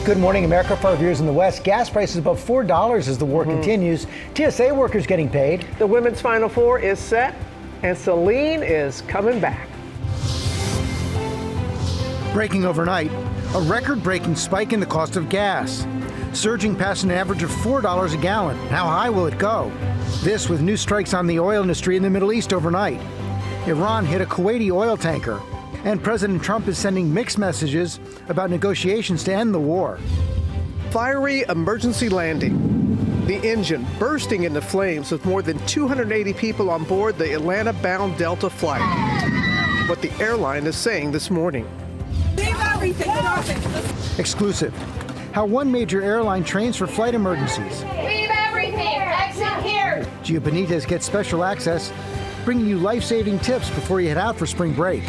Good morning, America. For our viewers in the West, gas prices above $4 as the war continues. TSA workers getting paid. The women's Final Four is set, and Celine is coming back. Breaking overnight, a record-breaking spike in the cost of gas, surging past an average of $4 a gallon. How high will it go? This with new strikes on the oil industry in the Middle East overnight. Iran hit a Kuwaiti oil tanker. And President Trump is sending mixed messages about negotiations to end the war. Fiery emergency landing. The engine bursting into flames with more than 280 people on board the Atlanta-bound Delta flight. What the airline is saying this morning. Leave everything, get off it. Exclusive. How one major airline trains for flight emergencies. Leave everything, exit here. Gio Benitez gets special access, bringing you life-saving tips before you head out for spring break.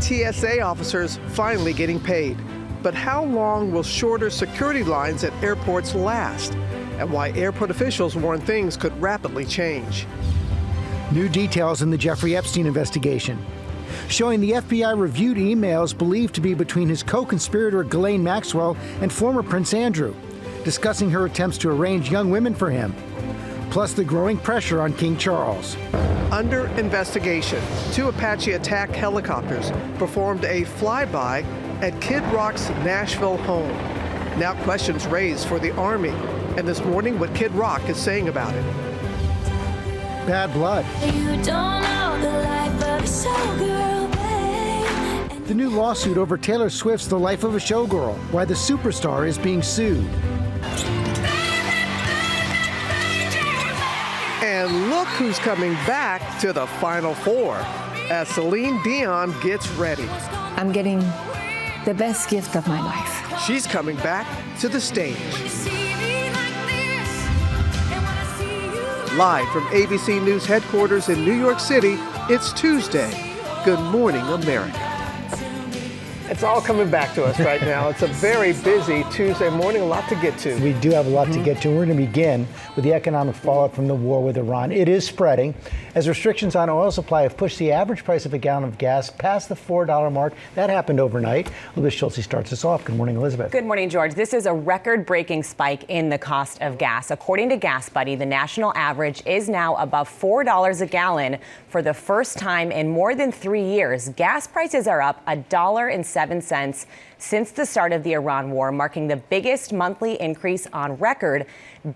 TSA officers finally getting paid. But how long will shorter security lines at airports last? And why airport officials warn things could rapidly change. New details in the Jeffrey Epstein investigation, showing the FBI reviewed emails believed to be between his co-conspirator Ghislaine Maxwell and former Prince Andrew, discussing her attempts to arrange young women for him, plus the growing pressure on King Charles. Under investigation, 2 Apache attack helicopters performed a flyby at Kid Rock's Nashville home. Now questions raised for the Army, and this morning what Kid Rock is saying about it. Bad blood. You don't know the life of a showgirl, babe. The new lawsuit over Taylor Swift's The Life of a Showgirl, why the superstar is being sued. And look who's coming back to the Final Four as Celine Dion gets ready. I'm getting the best gift of my life. She's coming back to the stage. Live from ABC News headquarters in New York City, it's Tuesday. Good morning, America. It's all coming back to us right now. It's a very busy Tuesday morning, a lot to get to. We do have a lot to get to. We're going to begin with the economic fallout from the war with Iran. It is spreading as restrictions on oil supply have pushed the average price of a gallon of gas past the $4 mark. That happened overnight. Elizabeth Schultze starts us off. Good morning, Elizabeth. Good morning, George. This is a record-breaking spike in the cost of gas. According to Gas Buddy, the national average is now above $4 a gallon for the first time in more than 3 years. Gas prices are up $1.07 since the start of the Iran war, marking the biggest monthly increase on record.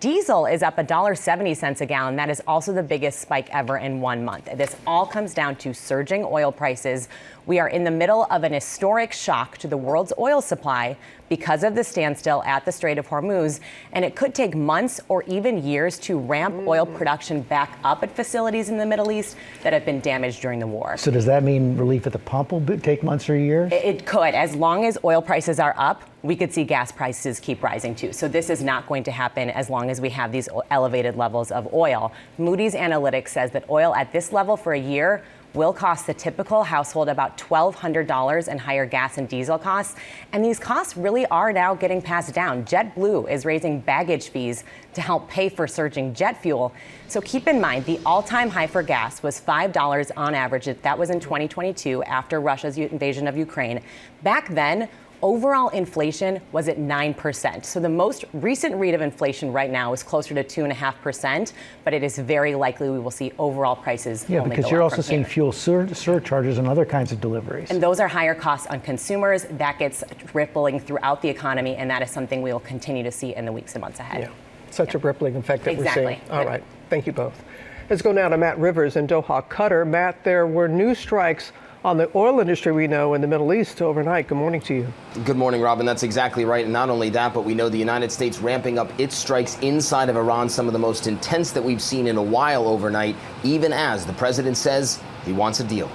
Diesel is up $1.70 a gallon. That is also the biggest spike ever in 1 month. This all comes down to surging oil prices. We are in the middle of an historic shock to the world's oil supply because of the standstill at the Strait of Hormuz, and it could take months or even years to ramp oil production back up at facilities in the Middle East that have been damaged during the war. So does that mean relief at the pump will take months or years? It could. As long as oil prices are up, we could see gas prices keep rising too. So this is not going to happen as long as we have these elevated levels of oil. Moody's Analytics says that oil at this level for a year will cost the typical household about $1,200 in higher gas and diesel costs. And these costs really are now getting passed down. JetBlue is raising baggage fees to help pay for surging jet fuel. So keep in mind, the all-time high for gas was $5 on average. That was in 2022 after Russia's invasion of Ukraine. Back then, overall inflation was at 9%. So the most recent read of inflation right now is closer to 2.5%, but it is very likely we will see overall prices only go up. Because you're also seeing fuel surcharges and other kinds of deliveries. And those are higher costs on consumers. That gets rippling throughout the economy, and that is something we will continue to see in the weeks and months ahead. Yeah, such a rippling effect that we're seeing. All right, thank you both. Let's go now to Matt Rivers in Doha, Qatar. Matt, there were new strikes on the oil industry we know in the Middle East overnight. Good morning to you. Good morning, Robin. That's exactly right. And not only that, but we know the United States ramping up its strikes inside of Iran, some of the most intense that we've seen in a while overnight, even as the president says he wants a deal.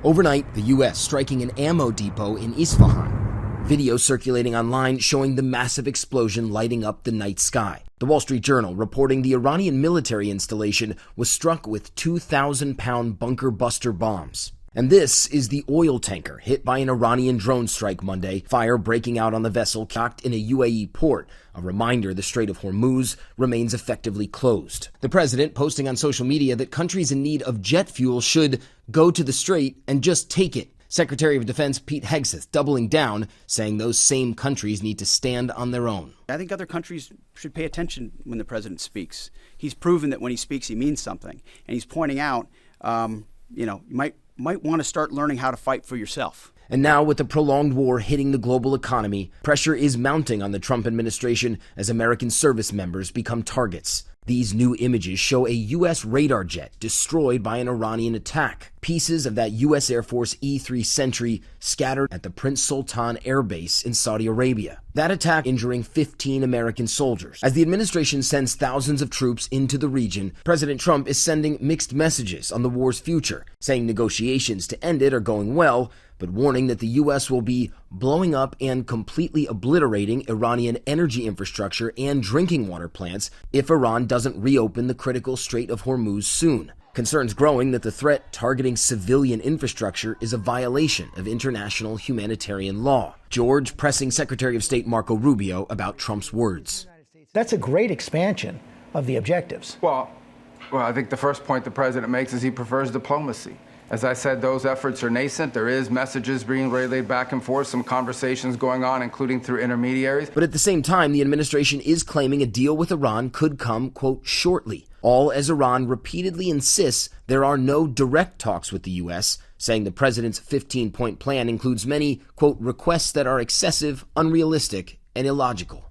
Overnight, the U.S. striking an ammo depot in Isfahan. Video circulating online showing the massive explosion lighting up the night sky. The Wall Street Journal reporting the Iranian military installation was struck with 2,000-pound bunker buster bombs. And this is the oil tanker hit by an Iranian drone strike Monday, fire breaking out on the vessel docked in a UAE port, a reminder the Strait of Hormuz remains effectively closed. The president posting on social media that countries in need of jet fuel should go to the strait and just take it, Secretary of Defense Pete Hegseth doubling down, saying those same countries need to stand on their own. I think other countries should pay attention when the president speaks. He's proven that when he speaks, he means something. And he's pointing out, you might want to start learning how to fight for yourself. And now, with the prolonged war hitting the global economy, pressure is mounting on the Trump administration as American service members become targets. These new images show a U.S. radar jet destroyed by an Iranian attack. Pieces of that U.S. Air Force E-3 Sentry scattered at the Prince Sultan Air Base in Saudi Arabia. That attack injuring 15 American soldiers. As the administration sends thousands of troops into the region, President Trump is sending mixed messages on the war's future, saying negotiations to end it are going well, but warning that the U.S. will be blowing up and completely obliterating Iranian energy infrastructure and drinking water plants if Iran doesn't reopen the critical Strait of Hormuz soon. Concerns growing that the threat targeting civilian infrastructure is a violation of international humanitarian law. George pressing Secretary of State Marco Rubio about Trump's words. That's a great expansion of the objectives. Well, I think the first point the president makes is he prefers diplomacy. As I said, those efforts are nascent. There is messages being relayed back and forth, some conversations going on, including through intermediaries. But at the same time, the administration is claiming a deal with Iran could come, quote, shortly. All as Iran repeatedly insists there are no direct talks with the U.S., saying the president's 15-point plan includes many, quote, requests that are excessive, unrealistic, and illogical.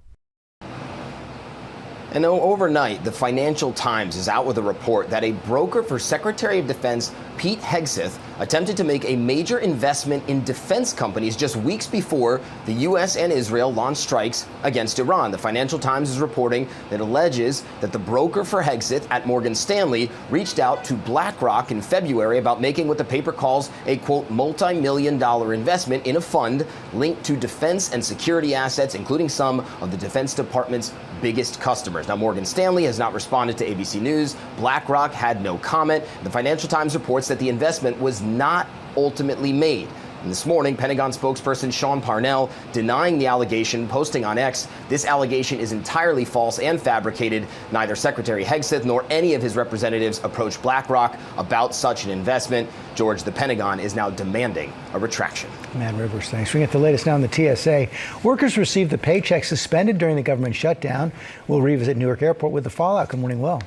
And overnight, the Financial Times is out with a report that a broker for Secretary of Defense Pete Hegseth attempted to make a major investment in defense companies just weeks before the U.S. and Israel launched strikes against Iran. The Financial Times is reporting that alleges that the broker for Hegseth at Morgan Stanley reached out to BlackRock in February about making what the paper calls a, quote, multi-million-dollar investment in a fund linked to defense and security assets, including some of the Defense Department's biggest customers. Now, Morgan Stanley has not responded to ABC News. BlackRock had no comment. The Financial Times reports that the investment was not ultimately made. And this morning, Pentagon spokesperson Sean Parnell denying the allegation, posting on X, this allegation is entirely false and fabricated. Neither Secretary Hegseth nor any of his representatives approached BlackRock about such an investment. George, the Pentagon is now demanding a retraction. Matt Rivers, thanks. We get the latest now on the TSA. Workers received the paycheck suspended during the government shutdown. We'll revisit Newark Airport with the fallout. Good morning, Will.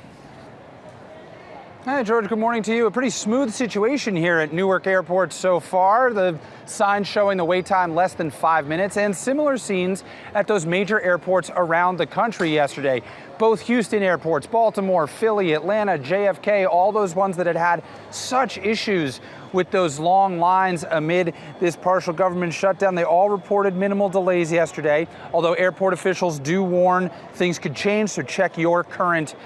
Hi, George. Good morning to you. A pretty smooth situation here at Newark Airport so far. The sign showing the wait time less than 5 minutes, and similar scenes at those major airports around the country yesterday. Both Houston airports, Baltimore, Philly, Atlanta, JFK, all those ones that had such issues with those long lines amid this partial government shutdown. They all reported minimal delays yesterday, although airport officials do warn things could change, so check your current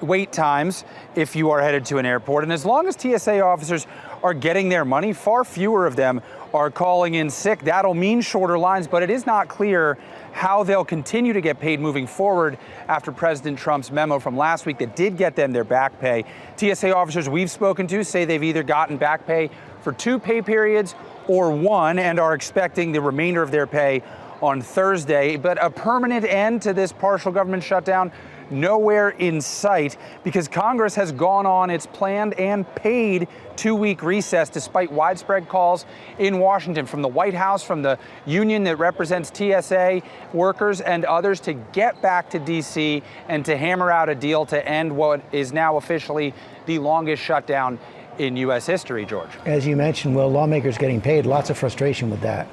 wait times if you are headed to an airport. And as long as TSA officers are getting their money, far fewer of them are calling in sick. That'll mean shorter lines, but it is not clear how they'll continue to get paid moving forward after President Trump's memo from last week that did get them their back pay. TSA officers we've spoken to say they've either gotten back pay for 2 pay periods or 1 and are expecting the remainder of their pay on Thursday. But a permanent end to this partial government shutdown, nowhere in sight, because Congress has gone on its planned and paid 2-week recess despite widespread calls in Washington from the White House, from the union that represents TSA workers and others to get back to D.C. and to hammer out a deal to end what is now officially the longest shutdown in U.S. history, George. As you mentioned, Will, lawmakers getting paid, lots of frustration with that.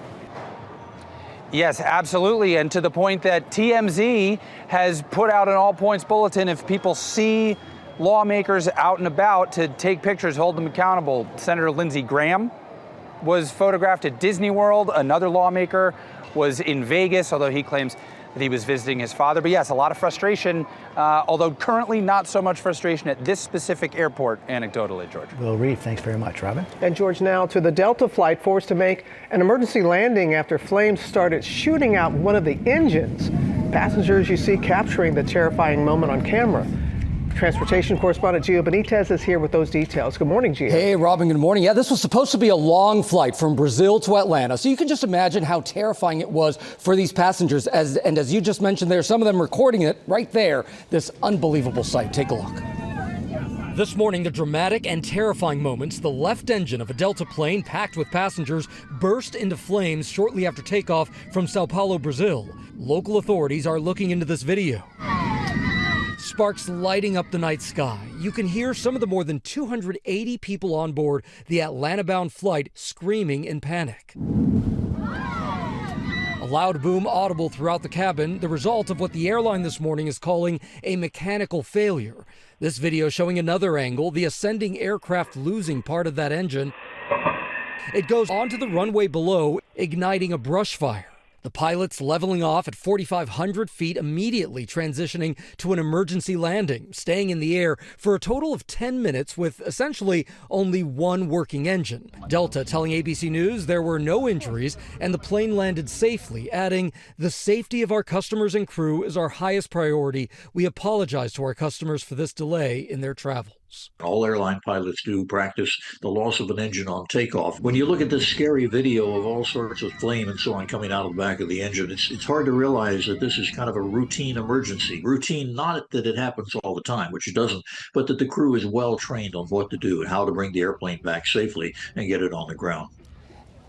Yes, absolutely. And to the point that TMZ has put out an all-points bulletin if people see lawmakers out and about to take pictures, hold them accountable. Senator Lindsey Graham was photographed at Disney World. Another lawmaker was in Vegas, although he claims that he was visiting his father. But yes, a lot of frustration, although currently not so much frustration at this specific airport, anecdotally, George. Will Reeve, thanks very much. Robin? And George, now to the Delta flight forced to make an emergency landing after flames started shooting out one of the engines. Passengers you see capturing the terrifying moment on camera. Transportation correspondent Gio Benitez is here with those details. Good morning, Gio. Hey, Robin, good morning. Yeah, this was supposed to be a long flight from Brazil to Atlanta. So you can just imagine how terrifying it was for these passengers. And as you just mentioned there, some of them recording it right there, this unbelievable sight. Take a look. This morning, the dramatic and terrifying moments. The left engine of a Delta plane packed with passengers burst into flames shortly after takeoff from Sao Paulo, Brazil. Local authorities are looking into this video. Sparks lighting up the night sky. You can hear some of the more than 280 people on board the Atlanta-bound flight screaming in panic. A loud boom audible throughout the cabin, the result of what the airline this morning is calling a mechanical failure. This video showing another angle, the ascending aircraft losing part of that engine. It goes onto the runway below, igniting a brush fire. The pilots leveling off at 4,500 feet, immediately transitioning to an emergency landing, staying in the air for a total of 10 minutes with essentially only one working engine. Delta telling ABC News there were no injuries and the plane landed safely, adding, "The safety of our customers and crew is our highest priority. We apologize to our customers for this delay in their travels." All airline pilots do practice the loss of an engine on takeoff. When you look at this scary video of all sorts of flame and so on coming out of the back of the engine, it's hard to realize that this is kind of a routine emergency. Routine, not that it happens all the time, which it doesn't, but that the crew is well trained on what to do and how to bring the airplane back safely and get it on the ground.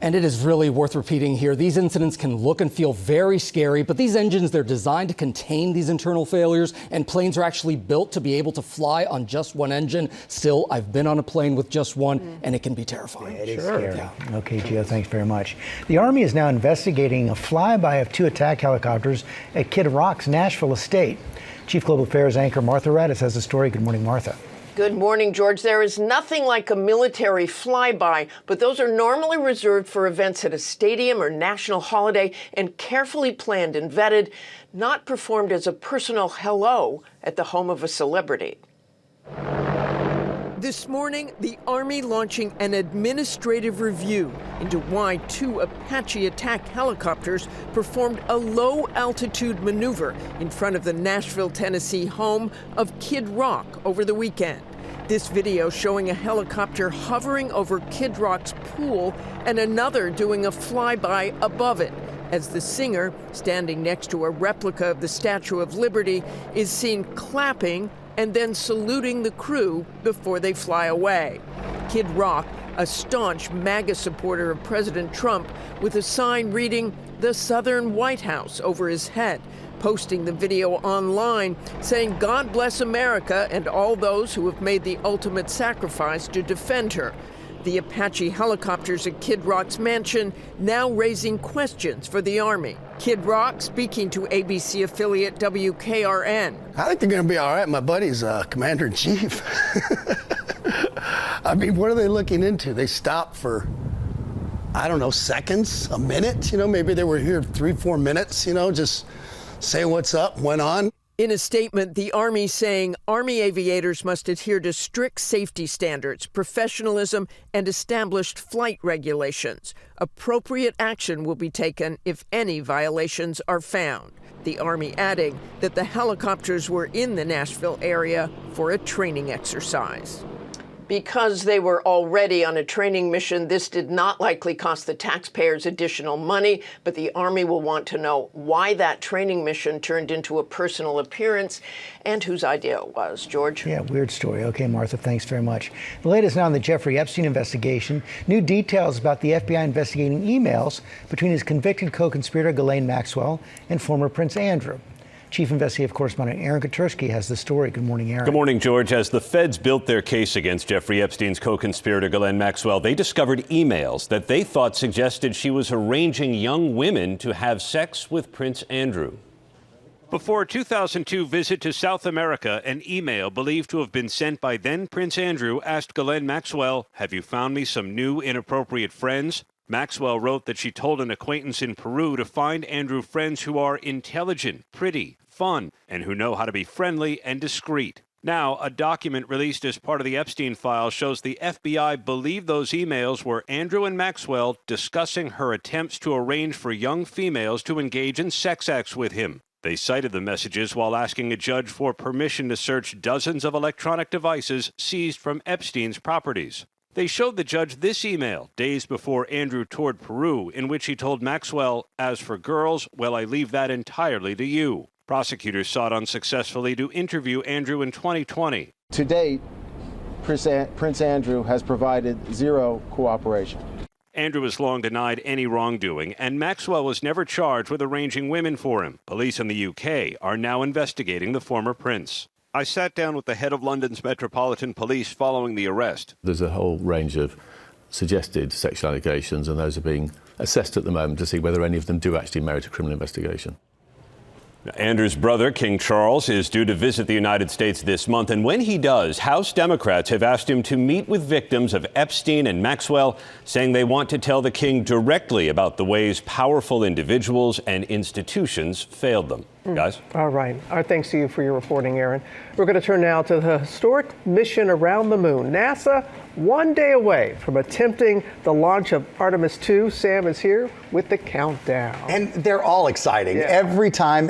And it is really worth repeating here. These incidents can look and feel very scary, but these engines, they're designed to contain these internal failures, and planes are actually built to be able to fly on just one engine. Still, I've been on a plane with just one, and it can be terrifying. It is scary. Yeah. Okay, Gio, thanks very much. The Army is now investigating a flyby of 2 attack helicopters at Kid Rock's Nashville estate. Chief Global Affairs anchor Martha Raddatz has the story. Good morning, Martha. Good morning, George. There is nothing like a military flyby, but those are normally reserved for events at a stadium or national holiday and carefully planned and vetted, not performed as a personal hello at the home of a celebrity. This morning, the Army launching an administrative review into why 2 Apache attack helicopters performed a low-altitude maneuver in front of the Nashville, Tennessee home of Kid Rock over the weekend. This video showing a helicopter hovering over Kid Rock's pool and another doing a flyby above it, as the singer, standing next to a replica of the Statue of Liberty, is seen clapping and then saluting the crew before they fly away. Kid Rock, a staunch MAGA supporter of President Trump, with a sign reading "The Southern White House" over his head, posting the video online saying, "God bless America and all those who have made the ultimate sacrifice to defend her." The Apache helicopters at Kid Rock's mansion now raising questions for the Army. Kid Rock speaking to ABC affiliate WKRN. I think they're going to be all right. My buddy's commander-in-chief. I mean, what are they looking into? They stopped for, I don't know, seconds, a minute? You know, maybe they were here 3-4 minutes, you know, just say what's up, went on. In a statement, the Army saying Army aviators must adhere to strict safety standards, professionalism, and established flight regulations. Appropriate action will be taken if any violations are found. The Army adding that the helicopters were in the Nashville area for a training exercise. Because they were already on a training mission, this did not likely cost the taxpayers additional money, but the Army will want to know why that training mission turned into a personal appearance and whose idea it was. George? Yeah, weird story. Okay, Martha, thanks very much. The latest now on the Jeffrey Epstein investigation. New details about the FBI investigating emails between his convicted co-conspirator Ghislaine Maxwell and former Prince Andrew. Chief Investigative Correspondent Aaron Katersky has the story. Good morning, Aaron. Good morning, George. As the feds built their case against Jeffrey Epstein's co-conspirator Ghislaine Maxwell, they discovered emails that they thought suggested she was arranging young women to have sex with Prince Andrew. Before a 2002 visit to South America, an email believed to have been sent by then Prince Andrew asked Ghislaine Maxwell, "Have you found me some new inappropriate friends?" Maxwell wrote that she told an acquaintance in Peru to find Andrew friends who are intelligent, pretty, fun, and who know how to be friendly and discreet. Now, a document released as part of the Epstein files shows the FBI believed those emails were Andrew and Maxwell discussing her attempts to arrange for young females to engage in sex acts with him. They cited the messages while asking a judge for permission to search dozens of electronic devices seized from Epstein's properties. They showed the judge this email days before Andrew toured Peru, in which he told Maxwell, "As for girls, well, I leave that entirely to you." Prosecutors sought unsuccessfully to interview Andrew in 2020. To date, Prince Andrew has provided zero cooperation. Andrew has long denied any wrongdoing, and Maxwell was never charged with arranging women for him. Police in the UK are now investigating the former prince. I sat down with the head of London's Metropolitan Police following the arrest. There's a whole range of suggested sexual allegations, and those are being assessed at the moment to see whether any of them do actually merit a criminal investigation. Andrew's brother, King Charles, is due to visit the United States this month, and when he does, House Democrats have asked him to meet with victims of Epstein and Maxwell, saying they want to tell the king directly about the ways powerful individuals and institutions failed them. Guys? All right. Our thanks to you for your reporting, Aaron. We're going to turn now to the historic mission around the moon. NASA, 1 day away from attempting the launch of Artemis 2. Sam is here with the countdown. And they're all exciting. Yeah. Every time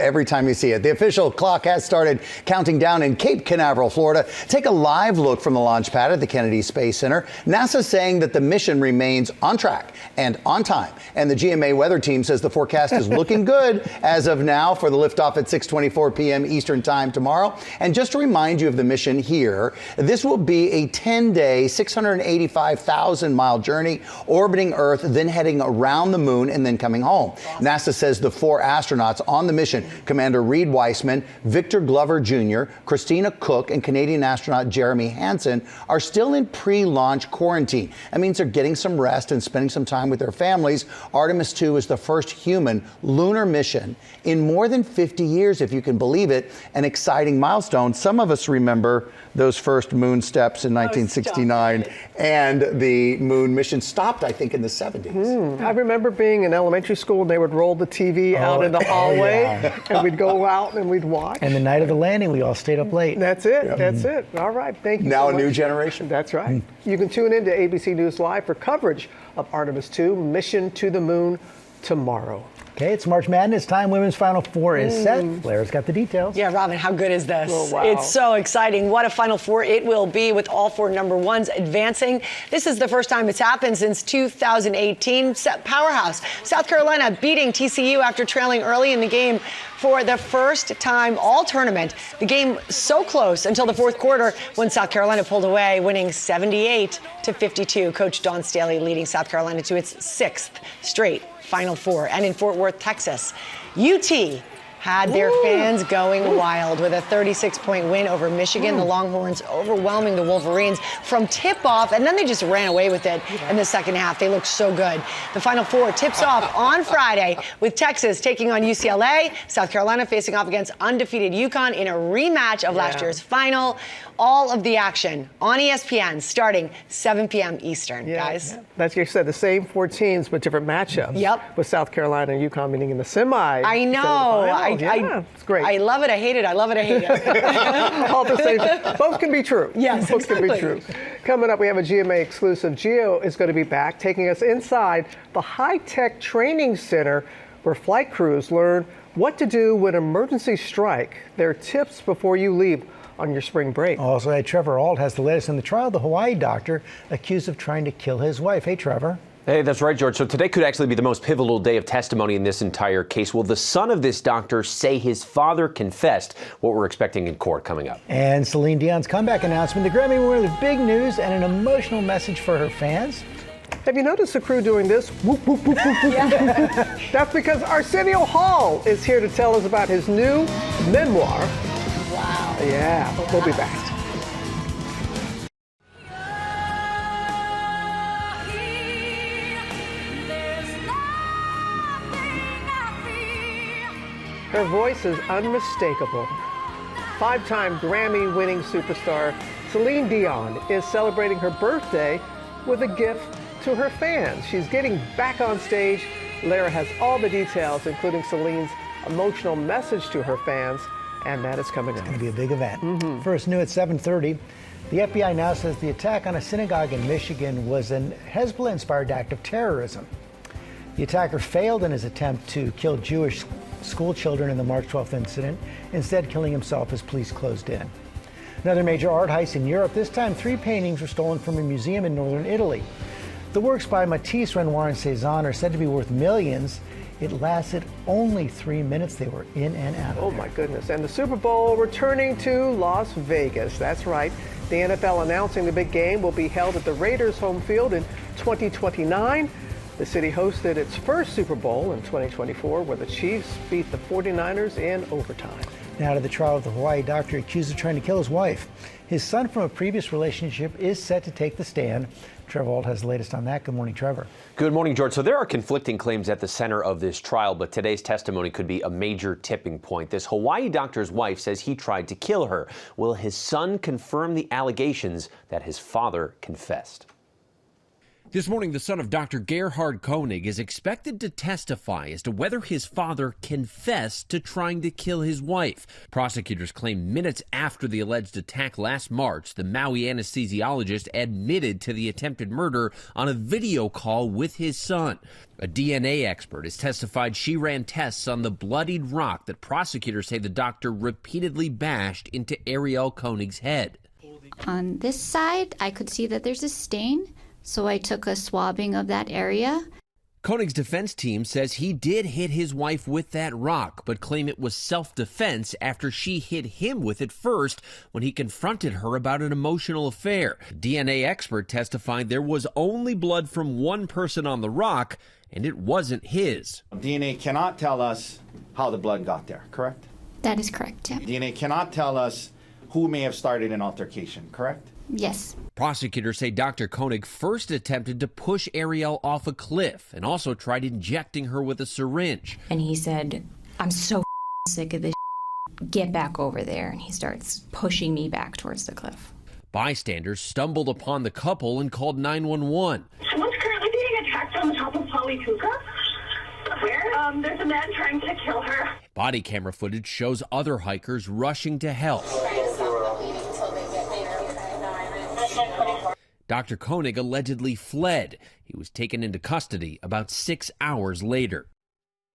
you see it. The official clock has started counting down in Cape Canaveral, Florida. Take a live look from the launch pad at the Kennedy Space Center. NASA saying that the mission remains on track and on time. And the GMA weather team says the forecast is looking good as of now for the liftoff at 6:24 p.m. Eastern Time tomorrow. And just to remind you of the mission here, this will be a 10-day, 685,000-mile journey orbiting Earth, then heading around the moon and then coming home. Awesome. NASA says the 4 astronauts on the mission, Commander Reed Weissman, Victor Glover Jr., Christina Cook, and Canadian astronaut Jeremy Hansen, are still in pre-launch quarantine. That means they're getting some rest and spending some time with their families. Artemis 2 is the first human lunar mission in more than 50 years, if you can believe it. An exciting milestone. Some of us remember those first moon steps in 1969, and the moon mission stopped, I think, in the 70s. I remember being in elementary school, and they would roll the TV out in the hallway, and we'd go out and we'd watch. And the night of the landing, we all stayed up late. That's it. Yep. That's it. All right. Thank you. Now so a new much. generation. That's right. You can tune in to ABC News Live for coverage of Artemis 2, Mission to the Moon, tomorrow. Okay, it's March Madness time. Women's Final Four is set. Blair's got the details. Yeah, Robin, how good is this? Oh, wow. It's so exciting. What a Final Four it will be with all 4 number ones advancing. This is the first time it's happened since 2018. Powerhouse South Carolina beating TCU after trailing early in the game for the first time all tournament. The game so close until the fourth quarter when South Carolina pulled away, winning 78-52. Coach Dawn Staley leading South Carolina to its 6th straight Final Four. And in Fort Worth, Texas, UT had their fans going wild with a 36-point win over Michigan. The Longhorns overwhelming the Wolverines from tip-off, and then they just ran away with it in the second half. They looked so good. The Final Four tips off on Friday with Texas taking on UCLA, South Carolina facing off against undefeated UConn in a rematch of last year's final. All of the action on ESPN starting 7 p.m. Eastern, guys. Yeah. That's, you said, the same 4 teams, but different matchups. Yep. With South Carolina and UConn meeting in the semi. I know. It's great. I love it. I hate it. I love it. I hate it. All the same. Both can be true. Yes, Both can be true. Coming up, we have a GMA exclusive. Gio is going to be back, taking us inside the high-tech training center where flight crews learn what to do when emergencies strike. Their tips before you leave on your spring break. Also, Trevor Ault has the latest in the trial of the Hawaii doctor accused of trying to kill his wife. Hey, Trevor. Hey, that's right, George. So today could actually be the most pivotal day of testimony in this entire case. Will the son of this doctor say his father confessed? What we're expecting in court coming up. And Celine Dion's comeback announcement, the Grammy winner, the big news and an emotional message for her fans. Have you noticed the crew doing this? Whoop, whoop, whoop, whoop, whoop. That's because Arsenio Hall is here to tell us about his new memoir. Wow. Yeah, we'll be back. Her voice is unmistakable. 5-time Grammy-winning superstar Celine Dion is celebrating her birthday with a gift to her fans. She's getting back on stage. Lara has all the details, including Celine's emotional message to her fans, and that is coming up. It's going to be a big event. First, new at 7:30. The FBI now says the attack on a synagogue in Michigan was an Hezbollah-inspired act of terrorism. The attacker failed in his attempt to kill Jewish school children in the March 12th incident, instead killing himself as police closed in. Another major art heist in Europe. This time, 3 paintings were stolen from a museum in northern Italy. The works by Matisse, Renoir, and Cézanne are said to be worth millions. It lasted only 3 minutes. They were in and out of Oh, my goodness. And the Super Bowl returning to Las Vegas. That's right. The NFL announcing the big game will be held at the Raiders' home field in 2029. The city hosted its first Super Bowl in 2024, where the Chiefs beat the 49ers in overtime. Now to the trial of the Hawaii doctor accused of trying to kill his wife. His son from a previous relationship is set to take the stand. Trevor Ault has the latest on that. Good morning, Trevor. Good morning, George. So there are conflicting claims at the center of this trial, but today's testimony could be a major tipping point. This Hawaii doctor's wife says he tried to kill her. Will his son confirm the allegations that his father confessed? This morning, the son of Dr. Gerhard Koenig is expected to testify as to whether his father confessed to trying to kill his wife. Prosecutors claim minutes after the alleged attack last March, the Maui anesthesiologist admitted to the attempted murder on a video call with his son. A DNA expert has testified she ran tests on the bloodied rock that prosecutors say the doctor repeatedly bashed into Ariel Koenig's head. On this side, I could see that there's a stain. So I took a swabbing of that area. Koenig's defense team says he did hit his wife with that rock, but claim it was self-defense after she hit him with it first when he confronted her about an emotional affair. DNA expert testified there was only blood from one person on the rock, and it wasn't his. DNA cannot tell us how the blood got there, correct? That is correct, yeah. DNA cannot tell us who may have started an altercation, correct? Yes. Prosecutors say Dr. Koenig first attempted to push Ariel off a cliff and also tried injecting her with a syringe. And he said, "I'm so sick of this. Get back over there." And he starts pushing me back towards the cliff. Bystanders stumbled upon the couple and called 911. Someone's currently being attacked on the top of Palituka. Where? There's a man trying to kill her. Body camera footage shows other hikers rushing to help. Dr. Koenig allegedly fled. He was taken into custody about 6 hours later.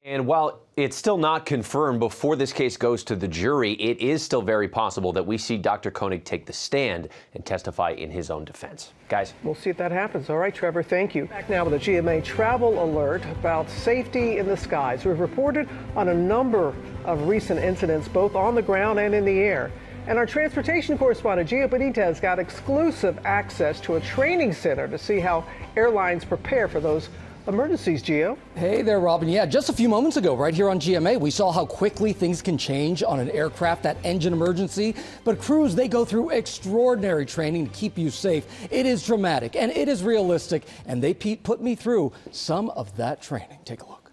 And while it's still not confirmed before this case goes to the jury, it is still very possible that we see Dr. Koenig take the stand and testify in his own defense. Guys. We'll see if that happens. All right, Trevor, thank you. Back now with a GMA travel alert about safety in the skies. We've reported on a number of recent incidents, both on the ground and in the air. And our transportation correspondent, Gio Benitez, got exclusive access to a training center to see how airlines prepare for those emergencies, Gio. Hey there, Robin. Yeah, just a few moments ago, right here on GMA, we saw how quickly things can change on an aircraft, that engine emergency. But crews, they go through extraordinary training to keep you safe. It is dramatic and it is realistic, and they put me through some of that training. Take a look.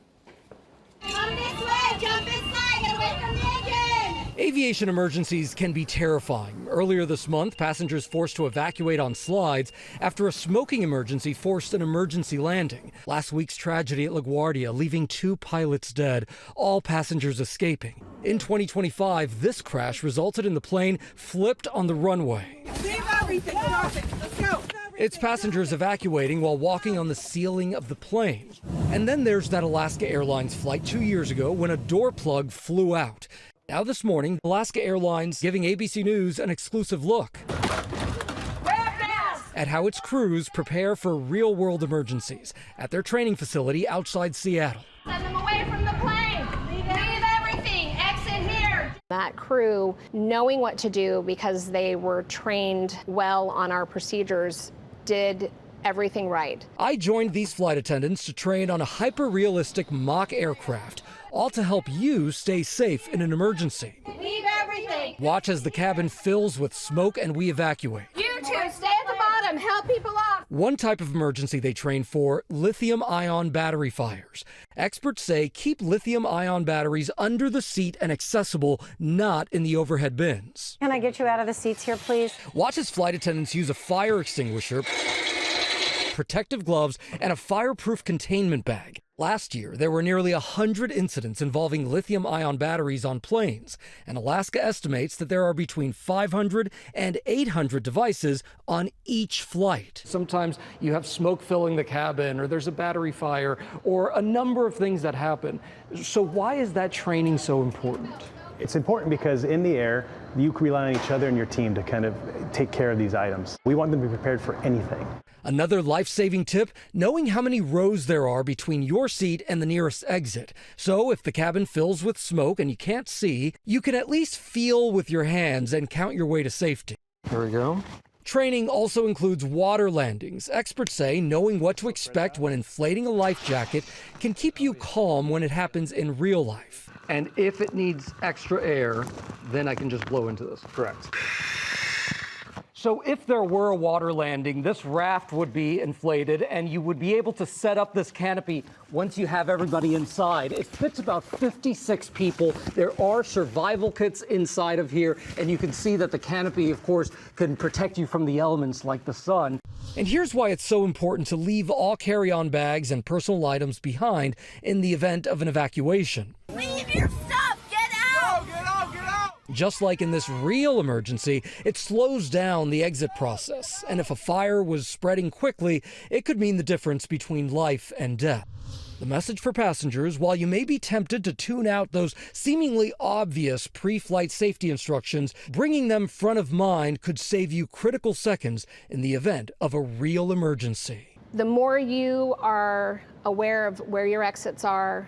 Come this way, jump inside, get away from the engine. Aviation emergencies can be terrifying. Earlier this month, passengers forced to evacuate on slides after a smoking emergency forced an emergency landing. Last week's tragedy at LaGuardia, leaving 2 pilots dead, all passengers escaping. In 2025, this crash resulted in the plane flipped on the runway. Leave everything, let's go. Its passengers evacuating while walking on the ceiling of the plane. And then there's that Alaska Airlines flight 2 years ago when a door plug flew out. Now this morning, Alaska Airlines giving ABC News an exclusive look at how its crews prepare for real-world emergencies at their training facility outside Seattle. Send them away from the plane. Leave everything. Exit here. That crew, knowing what to do because they were trained well on our procedures, did everything right. I joined these flight attendants to train on a hyper-realistic mock aircraft, all to help you stay safe in an emergency. Leave everything. Watch as the cabin fills with smoke and we evacuate. You two, stay at the bottom. Help people off. One type of emergency they train for, lithium-ion battery fires. Experts say keep lithium-ion batteries under the seat and accessible, not in the overhead bins. Can I get you out of the seats here, please? Watch as flight attendants use a fire extinguisher, protective gloves, and a fireproof containment bag. Last year, there were nearly 100 incidents involving lithium-ion batteries on planes, and Alaska estimates that there are between 500 and 800 devices on each flight. Sometimes you have smoke filling the cabin, or there's a battery fire, or a number of things that happen. So why is that training so important? It's important because in the air, you can rely on each other and your team to kind of take care of these items. We want them to be prepared for anything. Another life-saving tip, knowing how many rows there are between your seat and the nearest exit. So if the cabin fills with smoke and you can't see, you can at least feel with your hands and count your way to safety. Here we go. Training also includes water landings. Experts say knowing what to expect when inflating a life jacket can keep you calm when it happens in real life. And if it needs extra air, then I can just blow into this. Correct. So if there were a water landing, this raft would be inflated and you would be able to set up this canopy once you have everybody inside. It fits about 56 people. There are survival kits inside of here, and you can see that the canopy, of course, can protect you from the elements like the sun. And here's why it's so important to leave all carry-on bags and personal items behind in the event of an evacuation. Leave your stuff! Get out! Get out! Get out! Just like in this real emergency, it slows down the exit process. And if a fire was spreading quickly, it could mean the difference between life and death. The message for passengers, while you may be tempted to tune out those seemingly obvious pre-flight safety instructions, bringing them front of mind could save you critical seconds in the event of a real emergency. The more you are aware of where your exits are,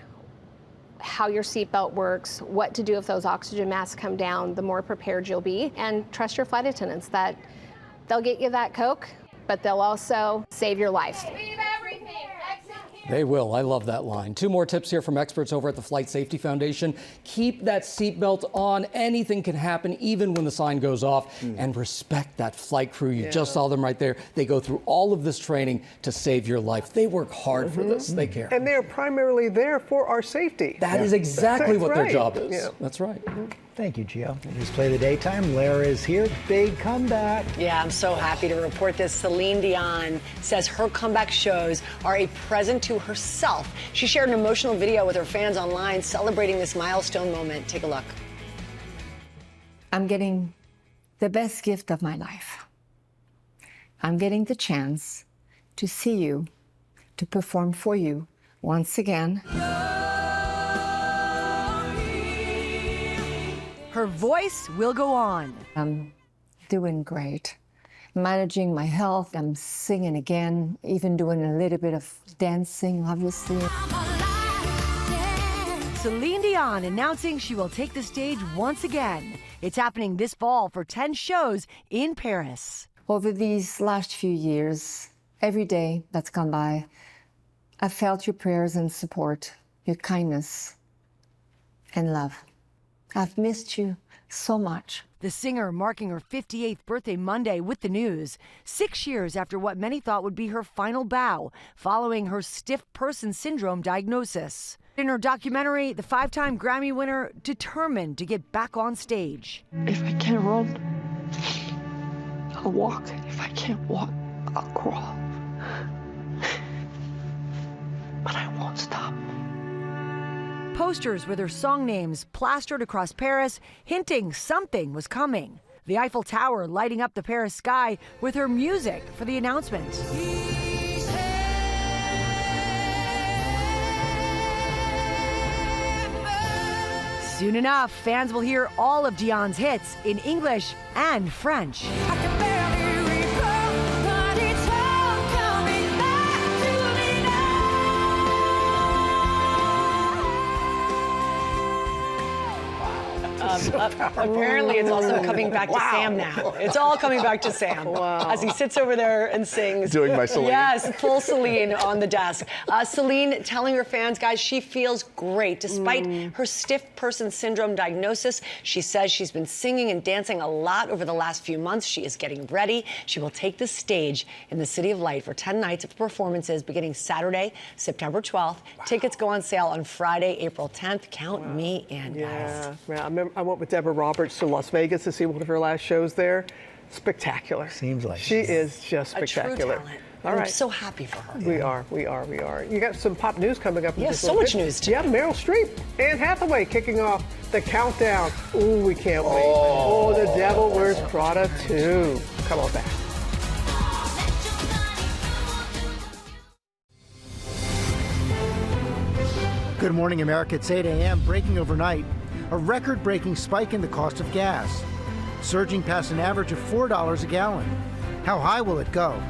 how your seatbelt works, what to do if those oxygen masks come down, the more prepared you'll be. And trust your flight attendants that they'll get you that Coke, but they'll also save your life. Leave everything! Exit here! They will. I love that line. 2 more tips here from experts over at the Flight Safety Foundation. Keep that seatbelt on. Anything can happen, even when the sign goes off. And respect that flight crew. You just saw them right there. They go through all of this training to save your life. They work hard for this. They care. And they're primarily there for our safety. That is exactly what their job is. Yeah. That's right. Thank you, Gio. News Play the Daytime. Lara is here. Big comeback. Yeah, I'm so happy to report this. Celine Dion says her comeback shows are a present to herself. She shared an emotional video with her fans online celebrating this milestone moment. Take a look. I'm getting the best gift of my life. I'm getting the chance to see you, to perform for you once again. Her voice will go on. I'm doing great. Managing my health. I'm singing again, even doing a little bit of dancing, obviously. Celine Dion announcing she will take the stage once again. It's happening this fall for 10 shows in Paris. Over these last few years, every day that's gone by, I've felt your prayers and support, your kindness and love. I've missed you so much. The singer marking her 58th birthday Monday with the news, 6 years after what many thought would be her final bow, following her stiff person syndrome diagnosis. In her documentary, the 5-time Grammy winner determined to get back on stage. If I can't run, I'll walk. If I can't walk, I'll crawl. But I won't stop. Posters with her song names plastered across Paris, hinting something was coming. The Eiffel Tower lighting up the Paris sky with her music for the announcement. Soon enough, fans will hear all of Dion's hits in English and French. Apparently, it's also coming back to Sam now. It's all coming back to Sam as he sits over there and sings. Doing my Celine. Yes, full Celine on the desk. Celine telling her fans, guys, she feels great. Despite her stiff person syndrome diagnosis, she says she's been singing and dancing a lot over the last few months. She is getting ready. She will take the stage in the City of Light for 10 nights of performances beginning Saturday, September 12th. Tickets go on sale on Friday, April 10th. Count me in, guys. Yeah, I went with Deborah Roberts to Las Vegas to see one of her last shows there. Spectacular. Seems like she is just spectacular. A true talent. All I'm right. so happy for her. We are. You got some pop news coming up. Yes, so much news today. Yeah, Meryl Streep, Anne Hathaway kicking off the countdown. Ooh, we can't wait. Oh, The Devil Wears Prada 2. Come on back. Good morning, America. It's 8 a.m. Breaking overnight. A record-breaking spike in the cost of gas, surging past an average of $4 a gallon. How high will it go?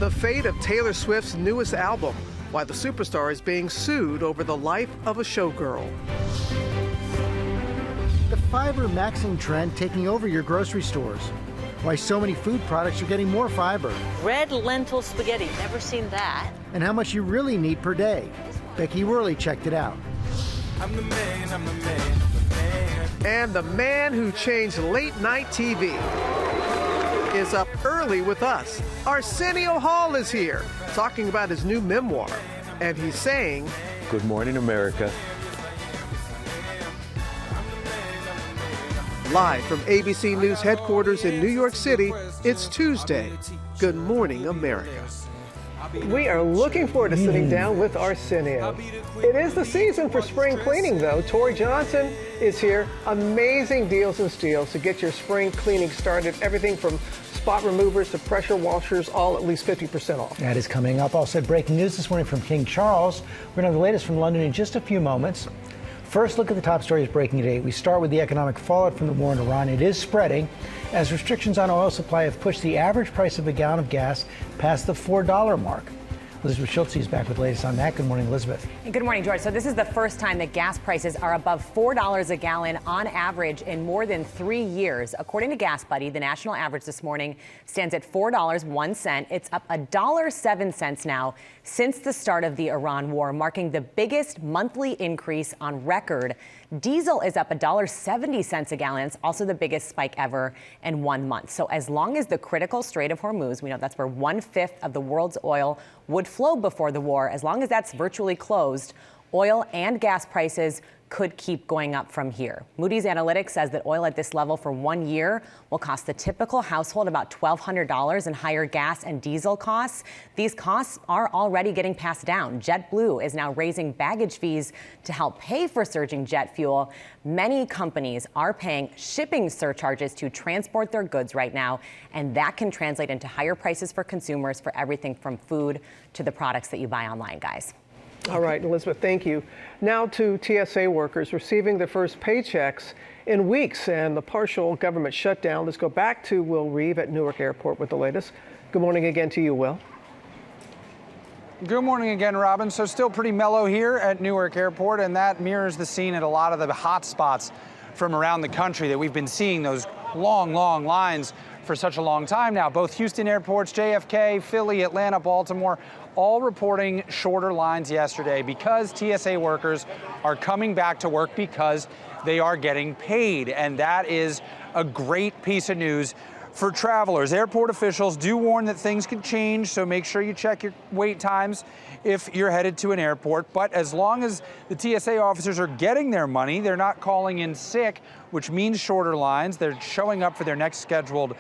The fate of Taylor Swift's newest album, why the superstar is being sued over the life of a showgirl. The fiber maxing trend taking over your grocery stores. Why so many food products are getting more fiber. Red lentil spaghetti, never seen that. And how much you really need per day. Becky Worley checked it out. I'm the man, I'm the man, I'm the man. And the man who changed late night TV is up early with us. Arsenio Hall is here talking about his new memoir. And he's saying, Good morning, America. Live from ABC News headquarters in New York City, it's Tuesday. Good morning, America. We are looking forward to sitting down with Arsenio. It is the season for spring cleaning, though. Tori Johnson is here. Amazing deals and steals to get your spring cleaning started. Everything from spot removers to pressure washers, all at least 50% off. That is coming up. Also, breaking news this morning from King Charles. We're going to have the latest from London in just a few moments. First, look at the top stories breaking today. We start with the economic fallout from the war in Iran. It is spreading as restrictions on oil supply have pushed the average price of a gallon of gas past the $4 mark. Elizabeth Schultz is back with the latest on that. Good morning, Elizabeth. Good morning, George. So this is the first time that gas prices are above $4 a gallon on average in more than 3 years. According to Gas Buddy, the national average this morning stands at $4.01. It's up $1.07 now since the start of the Iran war, marking the biggest monthly increase on record. Diesel is up $1.70 a gallon. It's also the biggest spike ever in 1 month. So as long as the critical Strait of Hormuz, we know that's where 1/5 of the world's oil would flow before the war, as long as that's virtually closed, oil and gas prices could keep going up from here. Moody's Analytics says that oil at this level for 1 year will cost the typical household about $1,200 in higher gas and diesel costs. These costs are already getting passed down. JetBlue is now raising baggage fees to help pay for surging jet fuel. Many companies are paying shipping surcharges to transport their goods right now, and that can translate into higher prices for consumers for everything from food to the products that you buy online, guys. All right, Elizabeth, thank you. Now to TSA workers receiving their first paychecks in weeks and the partial government shutdown. Let's go back to Will Reeve at Newark Airport with the latest. Good morning again to you, Will. Good morning again, Robin. So still pretty mellow here at Newark Airport, and that mirrors the scene at a lot of the hot spots from around the country that we've been seeing those long lines for such a long time now. Both Houston airports, JFK, Philly, Atlanta, Baltimore, all reporting shorter lines yesterday because TSA workers are coming back to work because they are getting paid. And that is a great piece of news for travelers. Airport officials do warn that things could change, so make sure you check your wait times if you're headed to an airport. But as long as the TSA officers are getting their money, they're not calling in sick, which means shorter lines. They're showing up for their next scheduled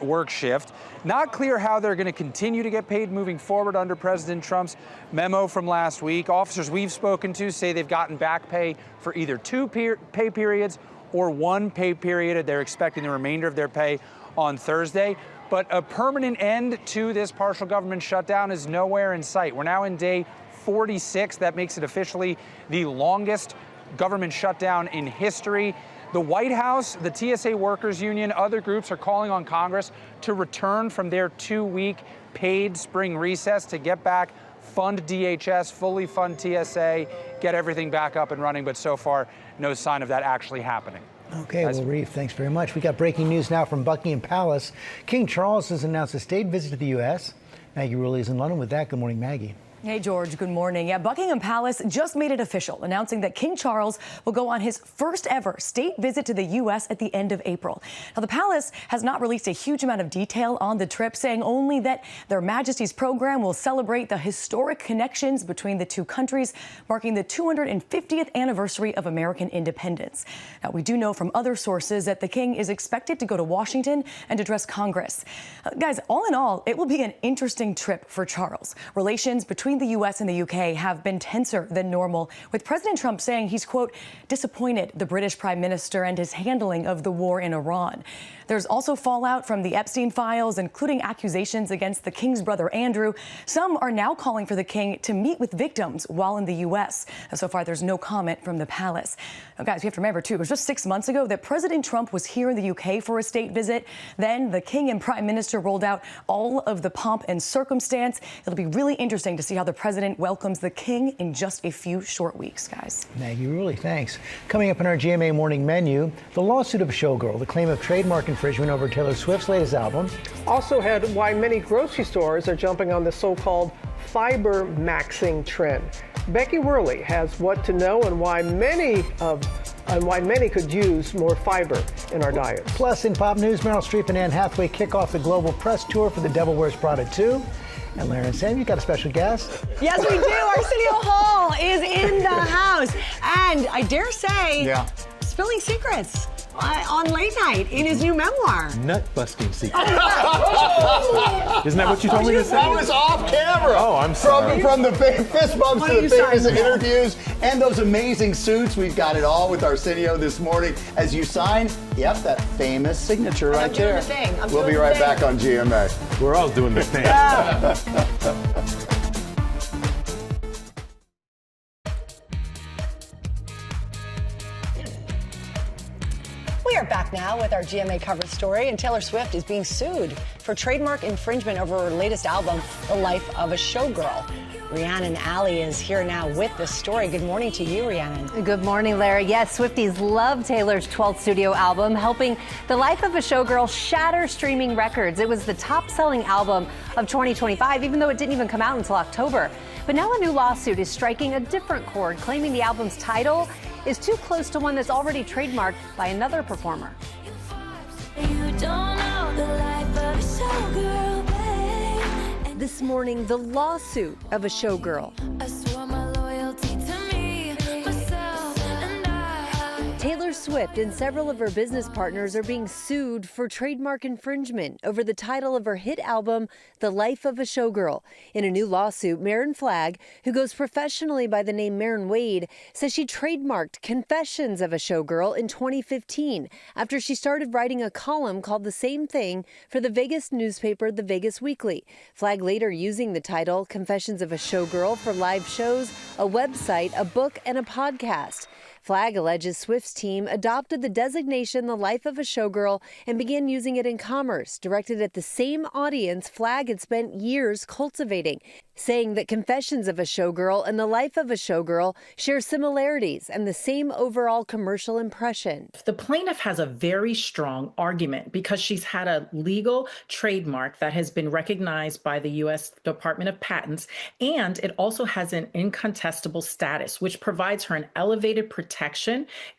work shift. Not clear how they're going to continue to get paid moving forward under President Trump's memo from last week. Officers we've spoken to say they've gotten back pay for either 2 pay periods or 1 pay period. They're expecting the remainder of their pay on Thursday. But a permanent end to this partial government shutdown is nowhere in sight. We're now in day 46. That makes it officially the longest government shutdown in history. The White House, the TSA Workers Union, other groups are calling on Congress to return from their 2-week paid spring recess to get back, fund DHS, fully fund TSA, get everything back up and running. But so far, no sign of that actually happening. Okay, well, Reeve, thanks very much. We got breaking news now from Buckingham Palace. King Charles has announced a state visit to the U.S. Maggie Rulli is in London with that. Good morning, Maggie. Hey, George, good morning. Yeah, Buckingham Palace just made it official, announcing that King Charles will go on his first ever state visit to the U.S. at the end of April. Now, the palace has not released a huge amount of detail on the trip, saying only that Their Majesty's program will celebrate the historic connections between the two countries, marking the 250th anniversary of American independence. Now, we do know from other sources that the king is expected to go to Washington and address Congress. Guys, all in all, it will be an interesting trip for Charles. Relations between between the U.S. and the U.K. have been tenser than normal, with President Trump saying he's, quote, disappointed the British Prime Minister and his handling of the war in Iran. There's also fallout from the Epstein files, including accusations against the king's brother, Andrew. Some are now calling for the king to meet with victims while in the U.S. So far, there's no comment from the palace. Now, guys, we have to remember, too, it was just 6 months ago that President Trump was here in the U.K. for a state visit. Then the king and prime minister rolled out all of the pomp and circumstance. It'll be really interesting to see how the president welcomes the king in just a few short weeks, guys. Maggie, really, thanks. Coming up in our GMA morning menu, the lawsuit of a showgirl, the claim of trademark infringement over Taylor Swift's latest album. Also had why many grocery stores are jumping on the so-called fiber maxing trend. Becky Worley has what to know and why many could use more fiber in our diets. Plus, in pop news, Meryl Streep and Anne Hathaway kick off the global press tour for The Devil Wears Prada 2. And Lara and Sam, you got a special guest? Yes, we do. Arsenio Hall is in the house. And I dare say, spilling secrets on late night in his new memoir. Nut-busting secret. Oh, Isn't that what you told me to say? That was off camera. Oh, I'm sorry. From the fist bumps What to are the you famous signing? interviews and those amazing suits. We've got it all with Arsenio this morning. As you sign, yep, that famous signature right I'm doing there. the thing. We'll be right back on GMA. We're all doing the thing. We are back now with our GMA cover story, and Taylor Swift is being sued for trademark infringement over her latest album, The Life of a Showgirl. Rhiannon Alley is here now with the story. Good morning to you, Rhiannon. Good morning, Larry. Yes, Swifties love Taylor's 12th studio album, helping The Life of a Showgirl shatter streaming records. It was the top-selling album of 2025, even though it didn't even come out until October. But now a new lawsuit is striking a different chord, claiming the album's title is too close to one that's already trademarked by another performer. This morning, the lawsuit of a showgirl. Taylor Swift and several of her business partners are being sued for trademark infringement over the title of her hit album, The Life of a Showgirl. In a new lawsuit, Marin Flagg, who goes professionally by the name Marin Wade, says she trademarked Confessions of a Showgirl in 2015 after she started writing a column called the same thing for the Vegas newspaper, The Vegas Weekly. Flagg later using the title Confessions of a Showgirl for live shows, a website, a book, and a podcast. Flagg alleges Swift's team adopted the designation The Life of a Showgirl and began using it in commerce, directed at the same audience Flagg had spent years cultivating, saying that Confessions of a Showgirl and The Life of a Showgirl share similarities and the same overall commercial impression. The plaintiff has a very strong argument because she's had a legal trademark that has been recognized by the U.S. Department of Patents, and it also has an incontestable status, which provides her an elevated protection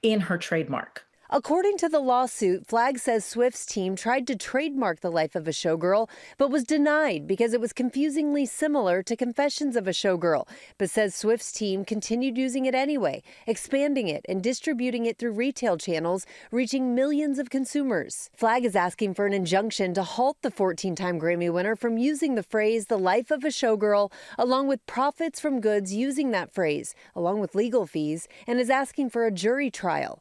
in her trademark. According to the lawsuit, Flagg says Swift's team tried to trademark The Life of a Showgirl, but was denied because it was confusingly similar to Confessions of a Showgirl, but says Swift's team continued using it anyway, expanding it and distributing it through retail channels, reaching millions of consumers. Flagg is asking for an injunction to halt the 14-time Grammy winner from using the phrase The Life of a Showgirl, along with profits from goods using that phrase, along with legal fees, and is asking for a jury trial.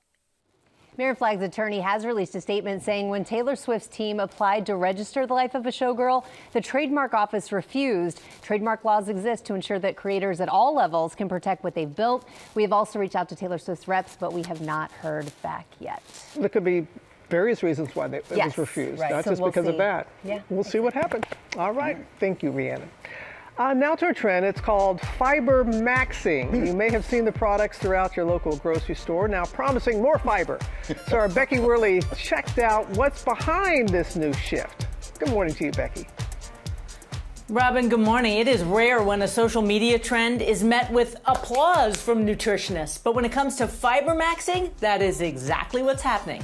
Marin Flagg's attorney has released a statement saying when Taylor Swift's team applied to register The Life of a Showgirl, the trademark office refused. Trademark laws exist to ensure that creators at all levels can protect what they've built. We have also reached out to Taylor Swift's reps, but we have not heard back yet. There could be various reasons why it was refused, not just because of that. Yeah, we'll see what happens. All right. Thank you, Rhiannon. Now to a trend. It's called fiber maxing. You may have seen the products throughout your local grocery store, now promising more fiber. So our Becky Worley checked out what's behind this new shift. Good morning to you, Becky. Robin, good morning. It is rare when a social media trend is met with applause from nutritionists. But when it comes to fiber maxing, that is exactly what's happening.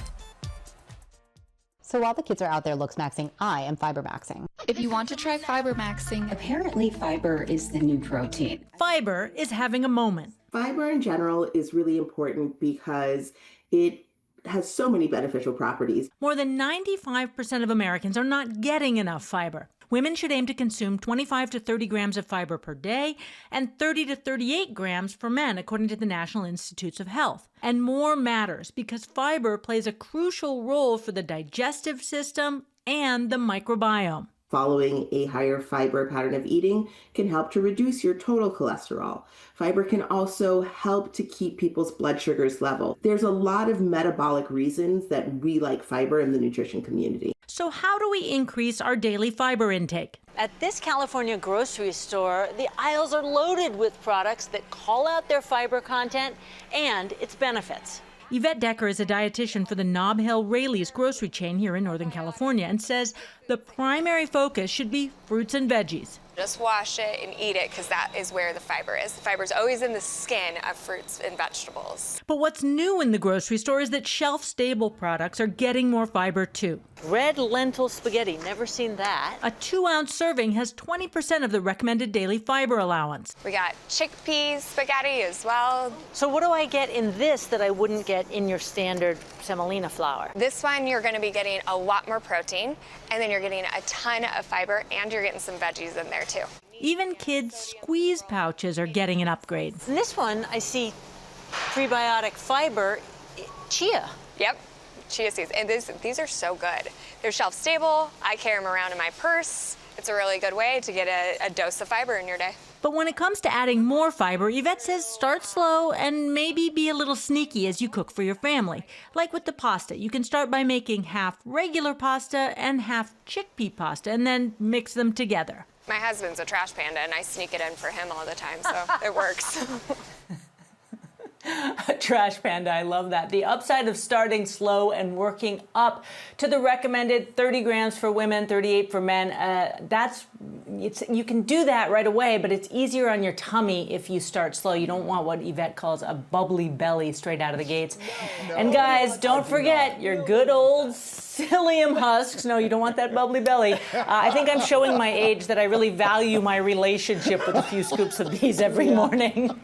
So while the kids are out there looks maxing, I am fiber maxing. If you want to try fiber maxing, apparently fiber is the new protein. Fiber is having a moment. Fiber in general is really important because it has so many beneficial properties. More than 95% of Americans are not getting enough fiber. Women should aim to consume 25 to 30 grams of fiber per day and 30 to 38 grams for men, according to the National Institutes of Health. And more matters because fiber plays a crucial role for the digestive system and the microbiome. Following a higher fiber pattern of eating can help to reduce your total cholesterol. Fiber can also help to keep people's blood sugars level. There's a lot of metabolic reasons that we like fiber in the nutrition community. So how do we increase our daily fiber intake? At this California grocery store, the aisles are loaded with products that call out their fiber content and its benefits. Yvette Decker is a dietitian for the Nob Hill Rayleigh's grocery chain here in Northern California and says the primary focus should be fruits and veggies. Just wash it and eat it because that is where the fiber is. The fiber is always in the skin of fruits and vegetables. But what's new in the grocery store is that shelf-stable products are getting more fiber too. Red lentil spaghetti, never seen that. A 2-ounce serving has 20% of the recommended daily fiber allowance. We got chickpea spaghetti as well. So what do I get in this that I wouldn't get in your standard semolina flour? This one you're going to be getting a lot more protein, and then you're getting a ton of fiber, and you're getting some veggies in there too. Even kids' squeeze pouches are getting an upgrade. In this one, I see prebiotic fiber, chia. Yep, chia seeds. And these are so good. They're shelf stable. I carry them around in my purse. It's a really good way to get a dose of fiber in your day. But when it comes to adding more fiber, Yvette says start slow and maybe be a little sneaky as you cook for your family. Like with the pasta, you can start by making half regular pasta and half chickpea pasta and then mix them together. My husband's a trash panda and I sneak it in for him all the time, so it works. Trash panda, I love that. The upside of starting slow and working up to the recommended 30 grams for women, 38 for men. You can do that right away, but it's easier on your tummy if you start slow. You don't want what Yvette calls a bubbly belly straight out of the gates. And guys, don't forget your good old psyllium husks. No, you don't want that bubbly belly. I think I'm showing my age that I really value my relationship with a few scoops of these every morning.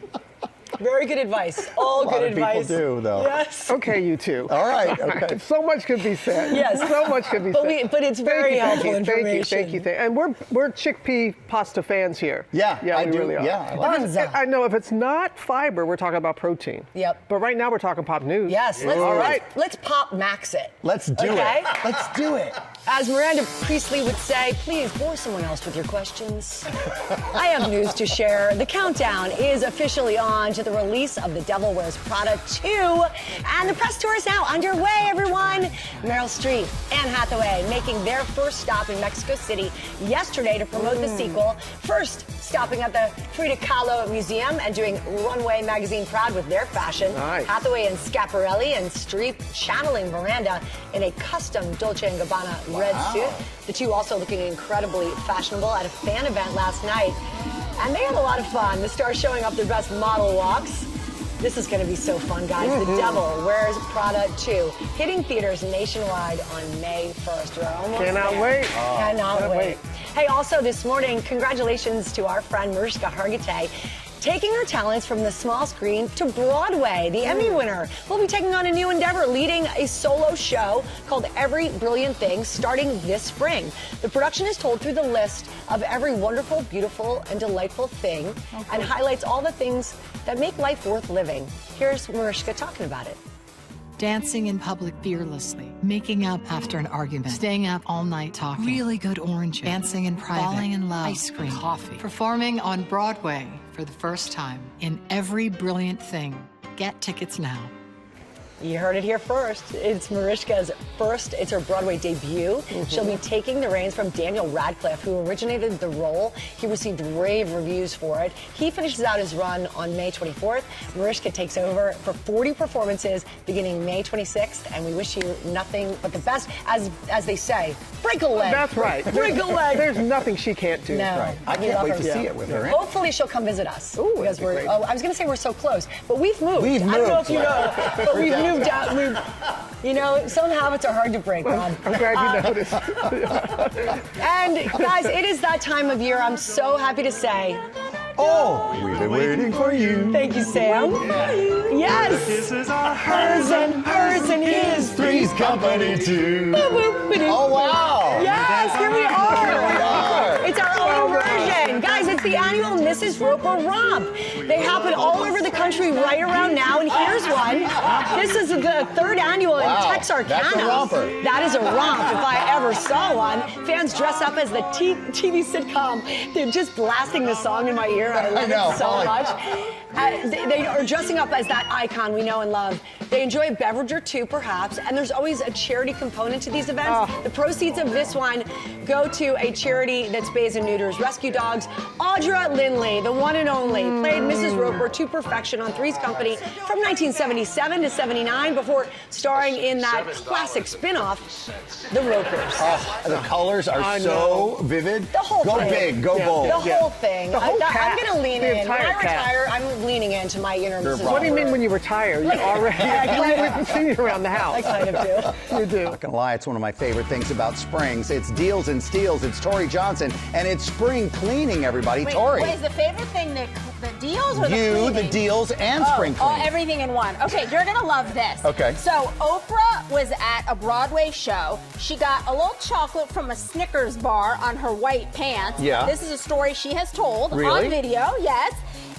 Very good advice. All good advice. People do, though. Yes. Okay, you two. All right. Okay. So much could be said. Yes. So much could be said. But it's very helpful information. Thank you. And we're chickpea pasta fans here. Yeah, we do. really are. Yeah, I know if it's not fiber, we're talking about protein. Yep. But right now we're talking pop news. Yes. Let's pop max it. Let's do it. Let's do it. As Miranda Priestley would say, please bore someone else with your questions. I have news to share. The countdown is officially on to the release of The Devil Wears Prada 2. And the press tour is now underway, everyone. Meryl Streep, Anne Hathaway making their first stop in Mexico City yesterday to promote the sequel. First, stopping at the Frida Kahlo Museum and doing Runway magazine proud with their fashion. Nice. Hathaway and Schiaparelli and Streep channeling Miranda in a custom Dolce & Gabbana red suit. The two also looking incredibly fashionable at a fan event last night. And they had a lot of fun. The stars showing off their best model walks. This is going to be so fun, guys. The Devil Wears Prada 2, hitting theaters nationwide on May 1st. We're almost Cannot there. wait. Cannot wait. Hey, also this morning, congratulations to our friend Mariska Hargitay, taking her talents from the small screen to Broadway. The Emmy winner will be taking on a new endeavor, leading a solo show called Every Brilliant Thing, starting this spring. The production is told through the list of every wonderful, beautiful, and delightful thing, and highlights all the things that make life worth living. Here's Mariska talking about it. Dancing in public fearlessly, making up after an argument, staying up all night talking, really good oranges, dancing in private, falling in love, ice cream, coffee, performing on Broadway for the first time in Every Brilliant Thing. Get tickets now. You heard it here first. It's Mariska's first, it's her Broadway debut. She'll be taking the reins from Daniel Radcliffe, who originated the role. He received rave reviews for it. He finishes out his run on May 24th. Mariska takes over for 40 performances beginning May 26th, and we wish you nothing but the best. As they say, break a leg. That's right. Break a leg. There's nothing she can't do. No. Right. I can't wait to see it with her. Hopefully she'll come visit us. Ooh, because that'd be great. I was going to say we're so close, but we've moved. We've I don't know moved. if you know, but we've moved out. You know, some habits are hard to break, Bob. I'm glad you noticed. And guys, it is that time of year. I'm so happy to say. Oh, we've been waiting for you. Thank you, Sam. Yes. Kisses are Hers and his. Three's company too. Oh, wow. Yes, here we are. annual Mrs. Roper romp. They happen all over the country right around now, and here's one. This is the third annual in Texarkana. That's a romper. That is a romp if I ever saw one. Fans dress up as the TV sitcom. They're just blasting the song in my ear. I love it so much. They are dressing up as that icon we know and love. They enjoy a beverage or two, perhaps, and there's always a charity component to these events. The proceeds of this one go to a charity that spays and neuters rescue dogs. Audra Lindley, the one and only, played Mrs. Roper to perfection on Three's Company from 1977 to 79 before starring in that classic spin-off, The Ropers. The colors are so vivid. The whole go thing. big, go bold. The whole thing. The whole I'm going to lean the in. When I entire cast. retire, I'm leaning into my inner Mrs. What do you Roper. mean when you retire? You already we've seen you around the house. I kind of do. You do. Not gonna lie, it's one of my favorite things about springs. It's deals and steals. It's Tori Johnson, and it's spring cleaning. Everybody, Tori. Wait, is the favorite thing the deals or the You, cleaning? the deals, and spring cleaning. Everything in one. Okay, you're gonna love this. Okay. So Oprah was at a Broadway show. She got a little chocolate from a Snickers bar on her white pants. Yeah. This is a story she has told Really? on video. Yes.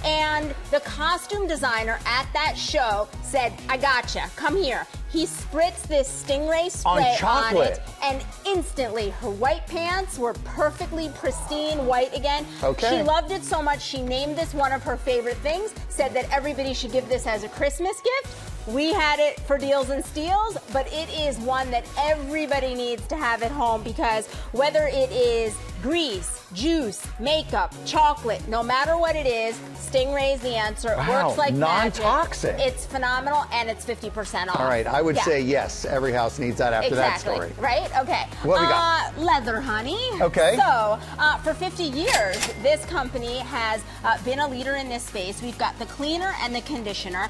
And the costume designer at that show said, I gotcha, come here. He spritzed this stingray spray on it, and instantly her white pants were perfectly pristine white again. Okay. She loved it so much, she named this one of her favorite things, said that everybody should give this as a Christmas gift. We had it for deals and steals, but it is one that everybody needs to have at home because whether it is grease, juice, makeup, chocolate, no matter what it is, Stingray's the answer. It Wow, works like non-toxic. magic. It's phenomenal, and it's 50% off. All right, I would Yeah. say yes. Every house needs that after that story. Right? Okay. What we got? Leather, honey. Okay. So, for 50 years, this company has been a leader in this space. We've got the cleaner and the conditioner.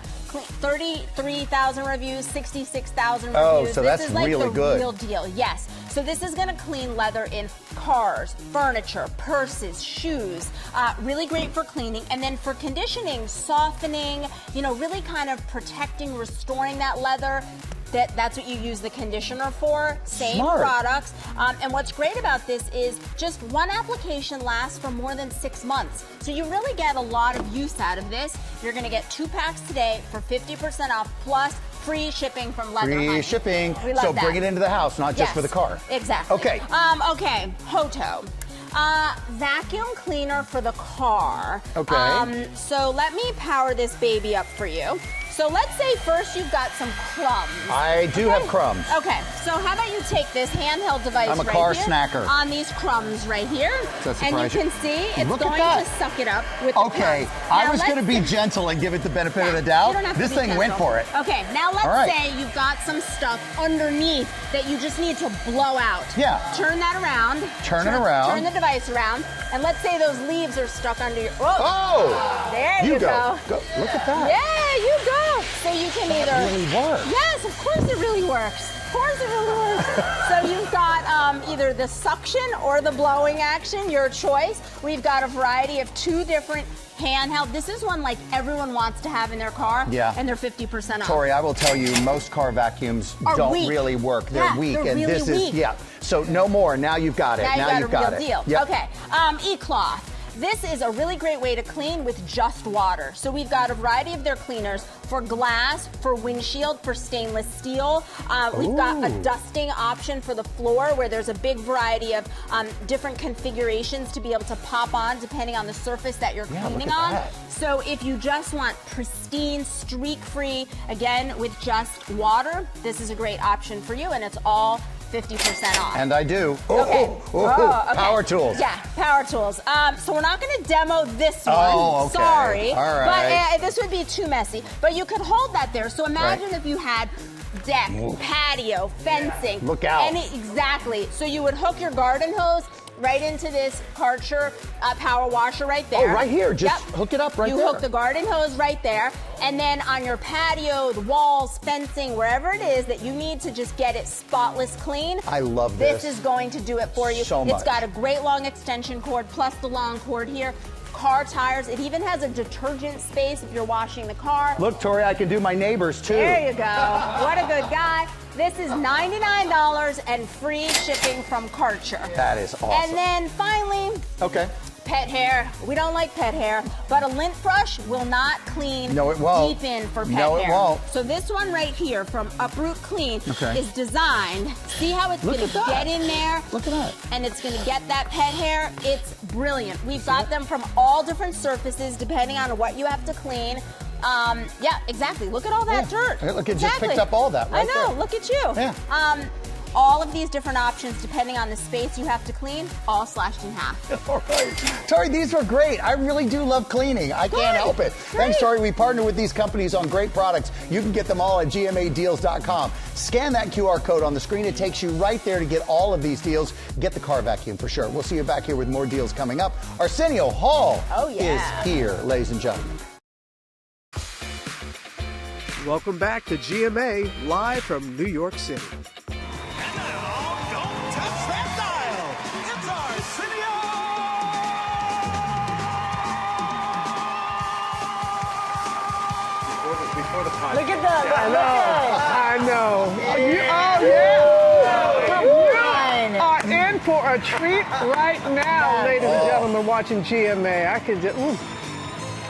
33,000 reviews, 66,000 reviews. Oh, so this that's is like really the good. real deal. Yes. So this is going to clean leather in cars, furniture, purses, shoes. Really great for cleaning. And then for conditioning, softening, really kind of protecting, restoring that leather. That's what you use the conditioner for. Same Smart. products. And what's great about this is just one application lasts for more than 6 months. So you really get a lot of use out of this. You're going to get 2 packs today for 50% off plus free shipping from Leather Free Honey. shipping. We love So that. bring it into the house, not just Yes, for the car. Exactly. Okay. Okay. Hoto. Vacuum cleaner for the car. Okay. So let me power this baby up for you. So let's say first you've got some crumbs. I do have crumbs. Okay, so how about you take this handheld device I'm a right car here snacker. on these crumbs right here, Does that and you surprise you? can see it's Look at going that. to suck it up with the Okay, crumbs. I Now was going to let's be gentle and give it the benefit of the You doubt. don't have to This be thing went gentle. for it. Okay, now let's All right. say you've got some stuff underneath that you just need to blow out. Yeah. Turn that around. Turn it around. Turn the device around, and let's say those leaves are stuck under your. Oh! There you go. Look at that. Yeah, you go. So you can That either. really works. Yes, of course it really works. Of course it really works. So you've got either the suction or the blowing action, your choice. We've got a variety of 2 different handheld. This is one like everyone wants to have in their car. Yeah. And they're 50% off. Tori, I will tell you, most car vacuums Are don't weak. really work. They're Yeah, weak, they're and really this weak. is So no more. Now you've got it. Now you've got a real it. deal. Yep. Okay. E-cloth. This is a really great way to clean with just water. So we've got a variety of their cleaners for glass, for windshield, for stainless steel. We've got a dusting option for the floor where there's a big variety of different configurations to be able to pop on depending on the surface that you're cleaning on. that. So if you just want pristine, streak-free, again, with just water, this is a great option for you, and it's all 50% off. And I do. Okay. Okay. Power tools. Yeah, power tools. So we're not going to demo this one. Oh, okay. Sorry. All right. But this would be too messy. But you could hold that there. So imagine if you had deck, patio, fencing. Look out. Exactly. So you would hook your garden hose right into this Karcher power washer right there. Oh, right here. Just hook it up right there. You hook the garden hose right there. And then on your patio, the walls, fencing, wherever it is that you need to just get it spotless clean. I love this. This is going to do it for you. So It's much. got a great long extension cord plus the long cord here. Car tires. It even has a detergent space if you're washing the car. Look, Tori, I can do my neighbors too. There you go. What a good guy. This is $99 and free shipping from Karcher. That is awesome. And then finally, Okay. pet hair. We don't like pet hair, but a lint brush will not clean No, it won't. deep in for pet No, hair. it won't. So this one right here from Uproot Clean Okay. is designed. See how it's Look going at to that. get in there? Look at that. And it's going to get that pet hair. It's brilliant. We've got them from all different surfaces depending on what you have to clean. Yeah, exactly. Look at all that dirt. Hey, look, it just Exactly. picked up all that right I know. there. Look at you. Yeah. All of these different options, depending on the space you have to clean, all slashed in half. All right. Tori, these were great. I really do love cleaning. I can't help it. Thanks, Tori. We partner with these companies on great products. You can get them all at gmadeals.com. Scan that QR code on the screen. It takes you right there to get all of these deals. Get the car vacuum for sure. We'll see you back here with more deals coming up. Arsenio Hall is here, ladies and gentlemen. Welcome back to GMA, live from New York City. Look at that. I know. You are in for a treat right now, ladies and gentlemen, watching GMA. I can just,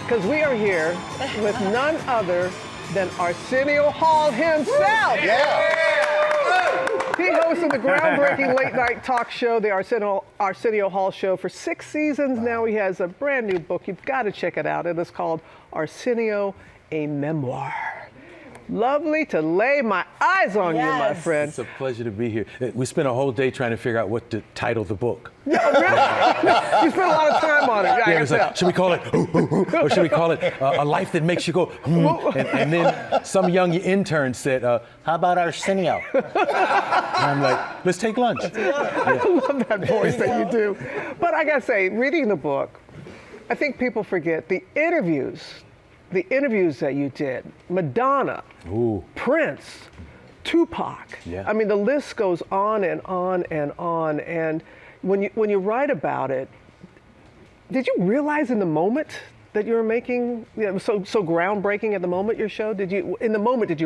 because we are here with none other than Arsenio Hall himself. He hosted the groundbreaking late-night talk show, the Arsenio Hall Show, for 6 seasons. Now he has a brand new book. You've got to check it out. It is called Arsenio, a Memoir. Lovely to lay my eyes on you, my friend. It's a pleasure to be here. We spent a whole day trying to figure out what to title the book. No, really? You spent a lot of time on it. Yeah, Yeah, it was like, should we call it, or should we call it A Life That Makes You Go, and then some young intern said, how about Arsenio? And I'm like, let's take lunch. I love that voice that you do. But I gotta say, reading the book, I think people forget the interviews that you did. Madonna, Prince, Tupac. Yeah. I mean, the list goes on and on and on. And when you write about it, did you realize in the moment that you were making, it was so groundbreaking at the moment, your show? Did you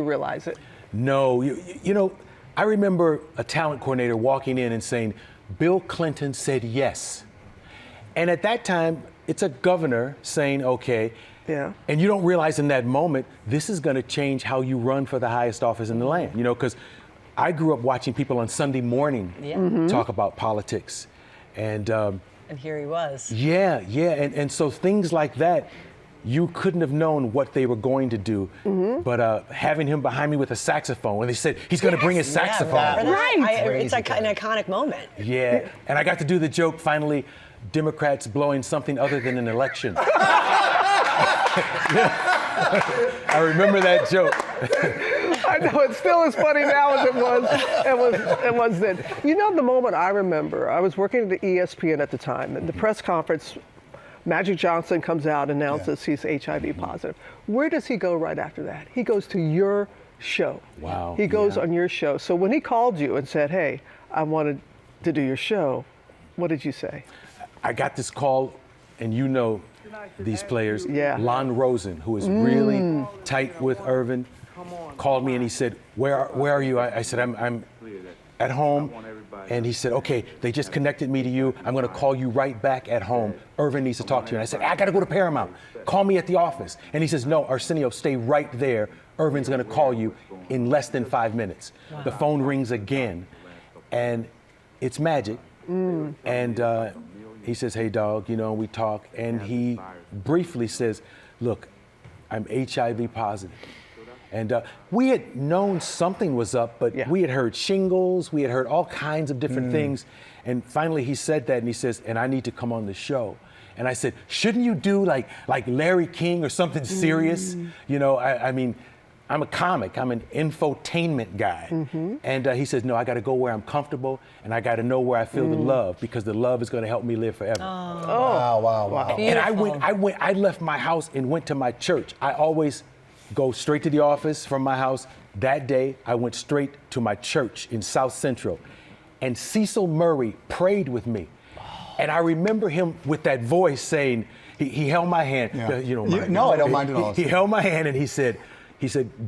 realize it? No, you know, I remember a talent coordinator walking in and saying, Bill Clinton said yes. And at that time, it's a governor saying, okay. Yeah. And you don't realize in that moment, this is going to change how you run for the highest office in the land. You know, because I grew up watching people on Sunday morning talk about politics. And here he was. Yeah. And so things like that, you couldn't have known what they were going to do. But having him behind me with a saxophone, when they said he's going to bring his saxophone. It's like an iconic moment. Yeah. And I got to do the joke, finally, Democrats blowing something other than an election. I remember that joke. I know, it's still as funny now as it was then. You know, the moment I remember, I was working at the ESPN at the time, and the press conference, Magic Johnson comes out and announces he's HIV positive. Where does he go right after that? He goes to your show. Wow. He goes on your show. So when he called you and said, hey, I wanted to do your show, what did you say? I got this call, and you know these players. Yeah. Lon Rosen, who is really tight with Irvin, called me and he said, where are you? I said, I'm at home. And he said, okay, they just connected me to you. I'm going to call you right back at home. Irvin needs to talk to you. And I said, I got to go to Paramount. Call me at the office. And he says, no, Arsenio, stay right there. Irvin's going to call you in less than 5 minutes. Wow. The phone rings again, and it's Magic. And he says, hey, dog, you know, we talk. And he briefly says, look, I'm HIV positive. And we had known something was up, but we had heard shingles, we had heard all kinds of different things. And finally he said that, and he says, and I need to come on the show. And I said, shouldn't you do like Larry King or something serious? You know, I mean, I'm a comic, I'm an infotainment guy. And he says, no, I gotta go where I'm comfortable, and I gotta know where I feel the love, because the love is gonna help me live forever. Wow. And I left my house and went to my church. I always go straight to the office from my house. That day, I went straight to my church in South Central. And Cecil Murray prayed with me. And I remember him with that voice saying, he held my hand. You don't mind. No, I don't mind at all. He held my hand and he said,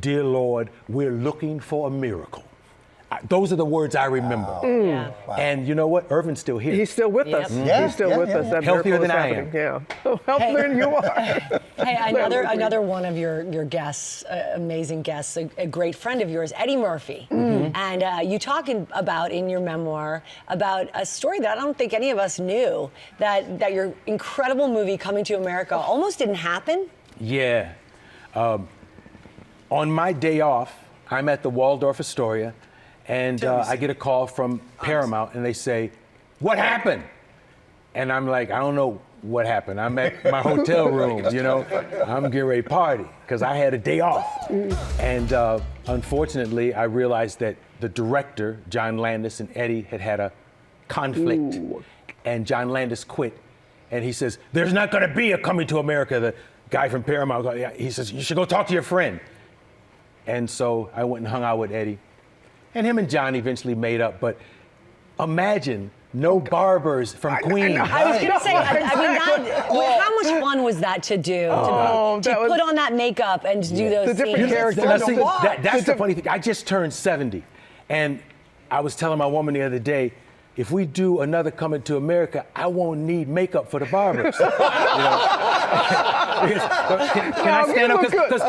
dear Lord, we're looking for a miracle. those are the words I remember. Wow. Mm. Wow. And you know what? Irvin's still here. He's still with us. Yeah, He's still with us. That Healthier miracle than is I happening. am. Yeah. Healthier than you are. Hey, another one of your guests, amazing guests, a great friend of yours, Eddie Murphy. And you talk about in your memoir about a story that I don't think any of us knew, that your incredible movie Coming to America almost didn't happen. Yeah. On my day off, I'm at the Waldorf Astoria, and I get a call from Paramount, and they say, "What happened?" And I'm like, "I don't know what happened. I'm at my hotel room, you know. I'm getting ready to party because I had a day off." And unfortunately, I realized that the director, John Landis, and Eddie had a conflict, and John Landis quit. And he says, "There's not going to be a Coming to America." The guy from Paramount, he says, "You should go talk to your friend." And so I went and hung out with Eddie. And him and John eventually made up. But imagine no barbers from Queens. I was going to say, how much fun was that to do? To put on that makeup and to do those scenes? That's the funny thing. I just turned 70. And I was telling my woman the other day, if we do another Coming to America, I won't need makeup for the barbers. Can I stand up? Because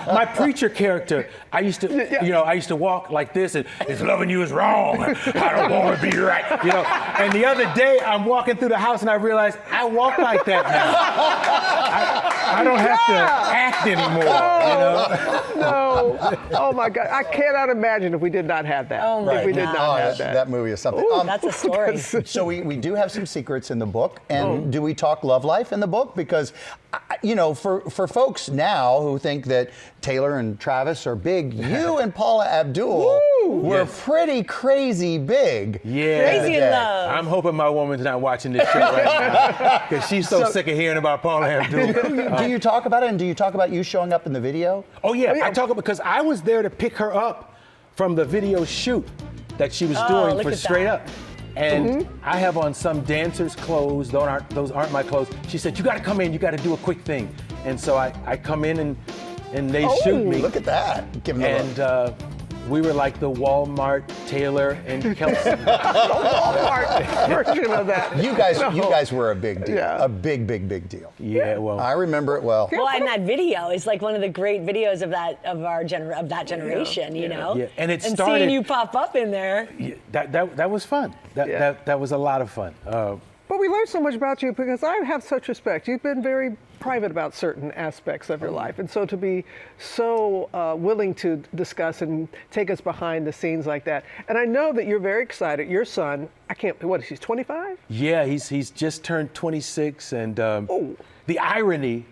my preacher character, I used to walk like this, and "If loving you is wrong, I don't want to be right." And the other day, I'm walking through the house, and I realized I walk like that now. I don't have to act anymore. No. Oh my God. I cannot imagine if we did not have that. Right. If we did not have that. That movie is something. Ooh, that's a story. So we do have some secrets in the book. And do we talk love life in the book? Because, for folks now who think that Taylor and Travis are big, you and Paula Abdul were pretty crazy big. Yeah. Crazy in love. I'm hoping my woman's not watching this show right now because she's so sick of hearing about Paula Abdul. Do you talk about it, and do you talk about you showing up in the video? Oh yeah, I talk about because I was there to pick her up from the video shoot that she was doing for Straight Up. And I have on some dancer's clothes. Those aren't my clothes. She said, "You got to come in. You got to do a quick thing." And so I come in and they shoot me. Look at that. Give me a look. We were like the Walmart Taylor and Kelsey. Walmart version of that. You guys were a big deal. Yeah. A big deal. Yeah, well. I remember it well. Well, and that video is like one of the great videos of that generation, you know. Yeah. And seeing you pop up in there. Yeah, that was fun. That was a lot of fun. But we learned so much about you because I have such respect. You've been very private about certain aspects of your life. And so to be so willing to discuss and take us behind the scenes like that. And I know that you're very excited. Your son, he's 25? Yeah, he's just turned 26. And the irony,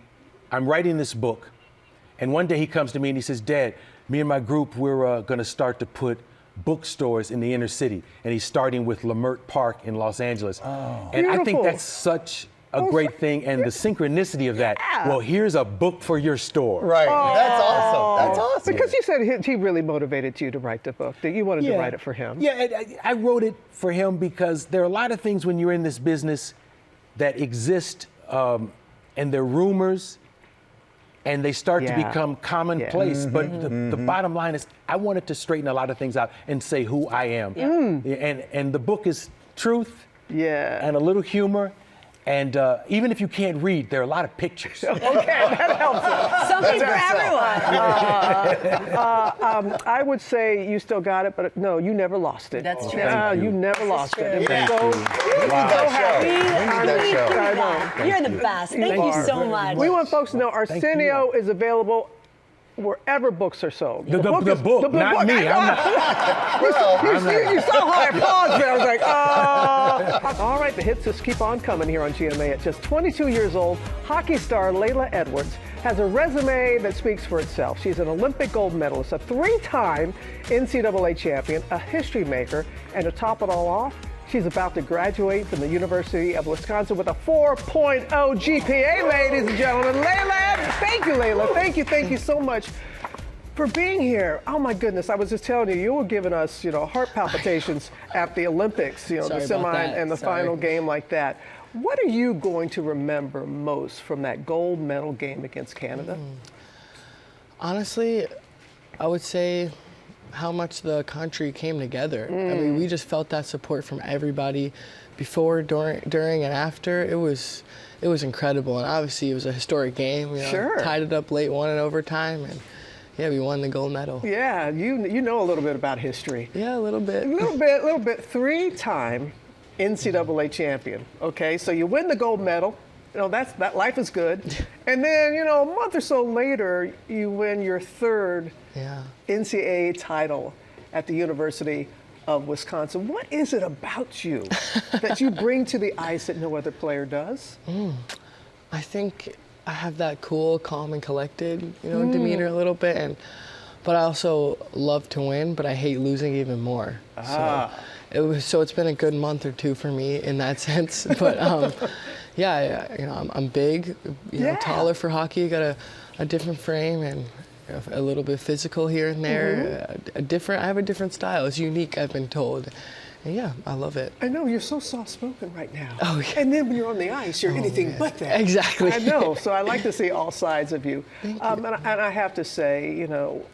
I'm writing this book. And one day he comes to me and he says, "Dad, me and my group, we're going to start to put bookstores in the inner city." And he's starting with Leimert Park in Los Angeles. And I think that's such a great thing, and the synchronicity of that. Well, here's a book for your store. Right. That's awesome. That's awesome. Because you said he really motivated you to write the book, that you wanted to write it for him. Yeah, I wrote it for him because there are a lot of things when you're in this business that exist, and they're rumors, and they start to become commonplace. But the bottom line is, I wanted to straighten a lot of things out and say who I am. And the book is truth and a little humor. And even if you can't read, there are a lot of pictures. Okay, that helps. Something for everyone. I would say you still got it, but no, you never lost it. That's true. You never lost it. Thank you. So happy. You're the best. Thank you so much. We want folks to know Arsenio is available wherever books are sold. The book, not me. I'm not. You saw how I paused there. I was like, All right, the hits just keep on coming here on GMA. At just 22 years old, hockey star Layla Edwards has a resume that speaks for itself. She's an Olympic gold medalist, a 3-time NCAA champion, a history maker, and to top it all off, she's about to graduate from the University of Wisconsin with a 4.0 GPA, ladies and gentlemen. Layla, thank you, Layla. Thank you so much for being here. Oh my goodness, I was just telling you were giving us, heart palpitations at the Olympics, the semi and the final game like that. What are you going to remember most from that gold medal game against Canada? Honestly, I would say how much the country came together. I mean, we just felt that support from everybody before, during, and after. It was incredible, and obviously it was a historic game. You know, Sure. Tied it up late, won in overtime, and yeah, we won the gold medal. Yeah, you know a little bit about history. Yeah, a little bit. A little bit. 3-time NCAA champion. Okay, so you win the gold medal. You know, that life is good. And then, you know, a month or so later, you win your 3rd NCAA title at the University of Wisconsin. What is it about you that you bring to the ice that no other player does? I think I have that cool, calm, and collected, you know, demeanor a little bit, but I also love to win, but I hate losing even more. So it's been a good month or two for me in that sense. But yeah, you know, I'm big, you know, taller for hockey, got a different frame and a little bit physical here and there. I have a different style. It's unique, I've been told. And yeah, I love it. I know, you're so soft-spoken right now. Oh, yeah. And then when you're on the ice, you're anything but that. Exactly. I know, so I like to see all sides of you. Thank you. And I have to say, you know,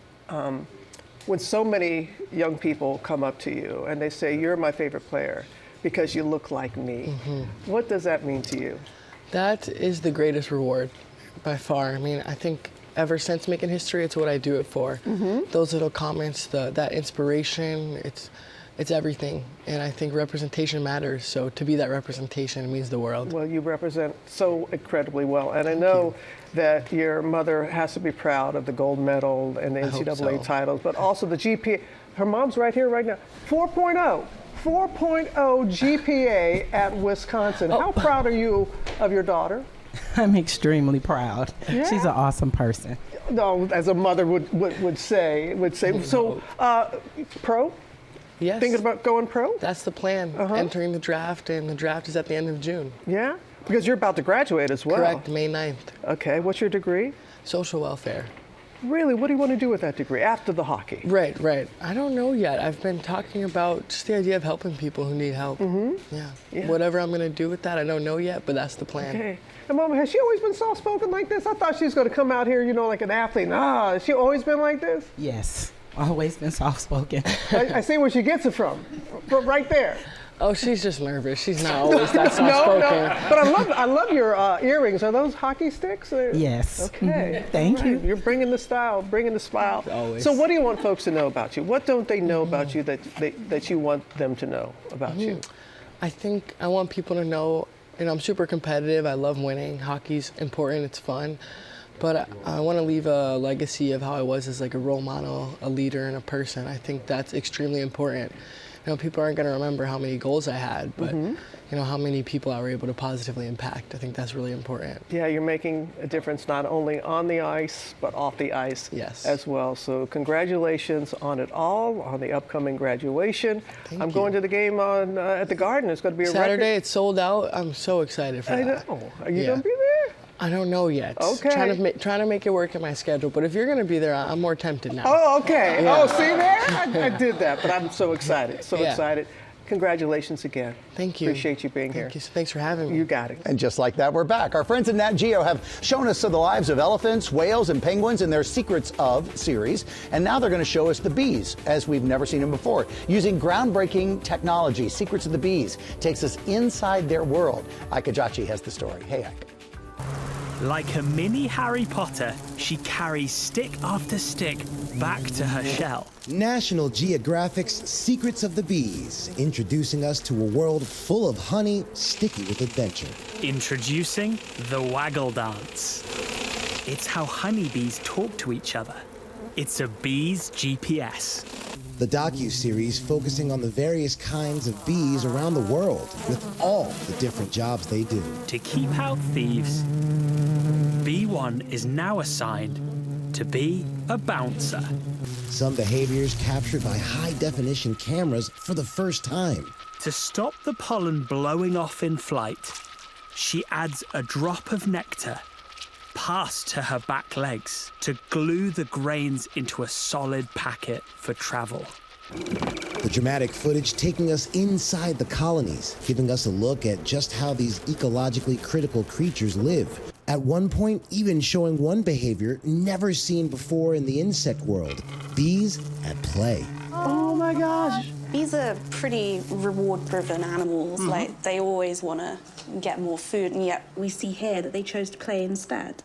when so many young people come up to you and they say, you're my favorite player because you look like me, what does that mean to you? That is the greatest reward by far. I mean, I think ever since making history, it's what I do it for. Those little comments, that inspiration, it's everything. And I think representation matters. So to be that representation means the world. Well, you represent so incredibly well. And I know that your mother has to be proud of the gold medal and the NCAA titles, but also the GPA. Her mom's right here right now. 4.0. 4.0 GPA at Wisconsin. How proud are you of your daughter? I'm extremely proud. Yeah. She's an awesome person. No, as a mother would say. So, pro? Yes. Thinking about going pro? That's the plan. Entering the draft, and the draft is at the end of June. Yeah? Because you're about to graduate as well. Correct, May 9th. Okay, what's your degree? Social welfare. Really? What do you want to do with that degree after the hockey? Right. I don't know yet. I've been talking about just the idea of helping people who need help. Yeah. Whatever I'm going to do with that, I don't know yet, but that's the plan. Okay. And Mama, has she always been soft-spoken like this? I thought she was going to come out here, you know, like an athlete. Has she always been like this? Yes, always been soft-spoken. I see where she gets it from right there. Oh, she's just nervous. She's not always that soft-spoken. No. But I love your earrings. Are those hockey sticks? Yes. Okay. Thank you. You're bringing the style, bringing the smile. Always. So what do you want folks to know about you? What don't they know about you that you want them to know about you? I think I want people to know, you know, I'm super competitive. I love winning. Hockey's important. It's fun. But I want to leave a legacy of how I was as like a role model, a leader, and a person. I think that's extremely important. You know, people aren't going to remember how many goals I had, but you know, how many people I were able to positively impact. I think that's really important. Yeah, you're making a difference not only on the ice, but off the ice as well. So congratulations on it all, on the upcoming graduation. I'm going to the game on at the Garden. It's going to be a Saturday. It's sold out. I'm so excited for that. I know. Are you going to be there? I don't know yet. Okay. Trying to make it work in my schedule. But if you're going to be there, I'm more tempted now. Oh, okay. Yeah. Oh, see there? I did that, but I'm so excited. So excited. Congratulations again. Thank you. Appreciate you being here. Thanks for having me. You got it. And just like that, we're back. Our friends at Nat Geo have shown us the lives of elephants, whales, and penguins in their Secrets of series. And now they're going to show us the bees, as we've never seen them before. Using groundbreaking technology, Secrets of the Bees takes us inside their world. Ike Ajachi has the story. Hey, Ike. Like a mini Harry Potter, she carries stick after stick back to her shell. National Geographic's Secrets of the Bees, introducing us to a world full of honey, sticky with adventure. Introducing the Waggle Dance. It's how honeybees talk to each other. It's a bee's GPS. The docu-series focusing on the various kinds of bees around the world with all the different jobs they do. To keep out thieves, B1 is now assigned to be a bouncer. Some behaviors captured by high-definition cameras for the first time. To stop the pollen blowing off in flight, she adds a drop of nectar passed to her back legs to glue the grains into a solid packet for travel. The dramatic footage taking us inside the colonies, giving us a look at just how these ecologically critical creatures live. At one point, even showing one behavior never seen before in the insect world, bees at play. Oh my gosh. Bees are pretty reward-driven animals. Like, they always want to get more food, and yet we see here that they chose to play instead.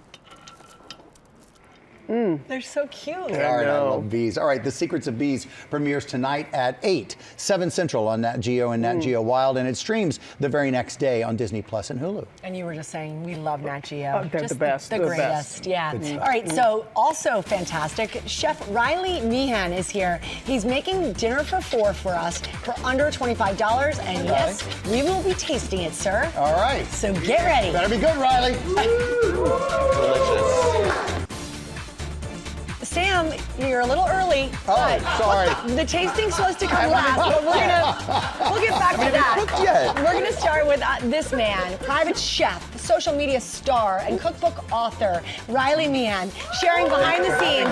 They're so cute. All right, I love bees. All right, The Secrets of Bees premieres tonight at 8, 7 Central on Nat Geo and Nat Geo Wild, and it streams the very next day on Disney Plus and Hulu. And you were just saying, we love Nat Geo. They're just the best. The They're greatest, the yeah. Good stuff. All right, so also fantastic, Chef Riley Meehan is here. He's making dinner for 4 for us for under $25, and yes, we will be tasting it, sir. All right. So get ready. Better be good, Riley. Delicious. Sam, you're a little early. Oh, sorry. The tasting's supposed to come last, but we'll get back to that. We're gonna start with this man, private chef, social media star, and cookbook author, Riley Meehan, sharing behind the scenes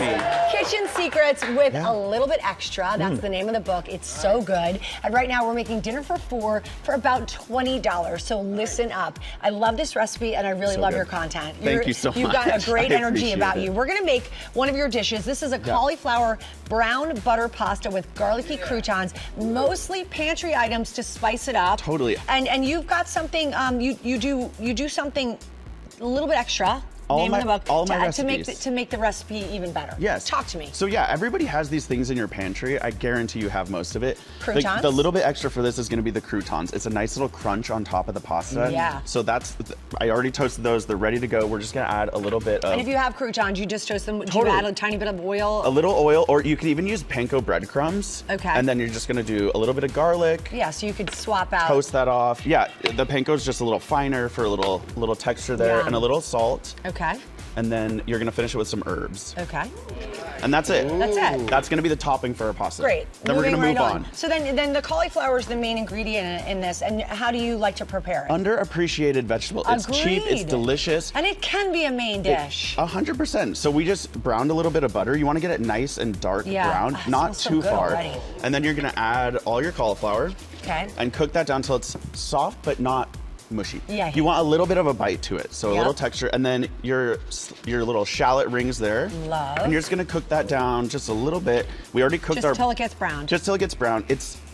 kitchen secrets with a little bit extra. That's the name of the book. It's so good. And right now we're making dinner for 4 for about $20. So listen up. I love this recipe and I really love your content. Thank you so much. You've got a great I energy appreciate about it. you. We're gonna make one of your dishes. This is a cauliflower brown butter pasta with garlicky croutons, mostly pantry items to spice it up. Totally. And you've got something, you do something a little bit extra. All name my- of the book, all my to make recipes. to make the recipe even better. Yes. Talk to me. So yeah, everybody has these things in your pantry. I guarantee you have most of it. Croutons? The little bit extra for this is going to be the croutons. It's a nice little crunch on top of the pasta. Yeah. So I already toasted those. They're ready to go. We're just going to add a little bit of... And if you have croutons, you just toast them. Do Totally. you add a tiny bit of oil? a little oil, or you could even use panko breadcrumbs. Okay. And then you're just going to do a little bit of garlic. Yeah, so you could swap out. Toast that off. Yeah, the panko is just a little finer for a little texture there, Yeah. and a little salt. Okay. And then you're gonna finish it with some herbs. Okay. And that's it. That's it. That's gonna be the topping for our pasta. Great. Then we're Moving gonna move right on. So then the cauliflower is the main ingredient in this. And how do you like to prepare it? Underappreciated vegetable. It's cheap, it's Agreed. delicious. And it can be a main dish. 100%. So we just browned a little bit of butter. You wanna get it nice and dark Yeah. brown, Ah, it not smells so too good far. already. And then you're gonna add all your cauliflower Okay. and cook that down till it's soft but not mushy. Yeah. You want a little bit of a bite to it, so a Yep. little texture, and then your little shallot rings there. Love. And you're just gonna cook that down just a little bit. We already cooked Just our till it gets brown. Just till it gets brown.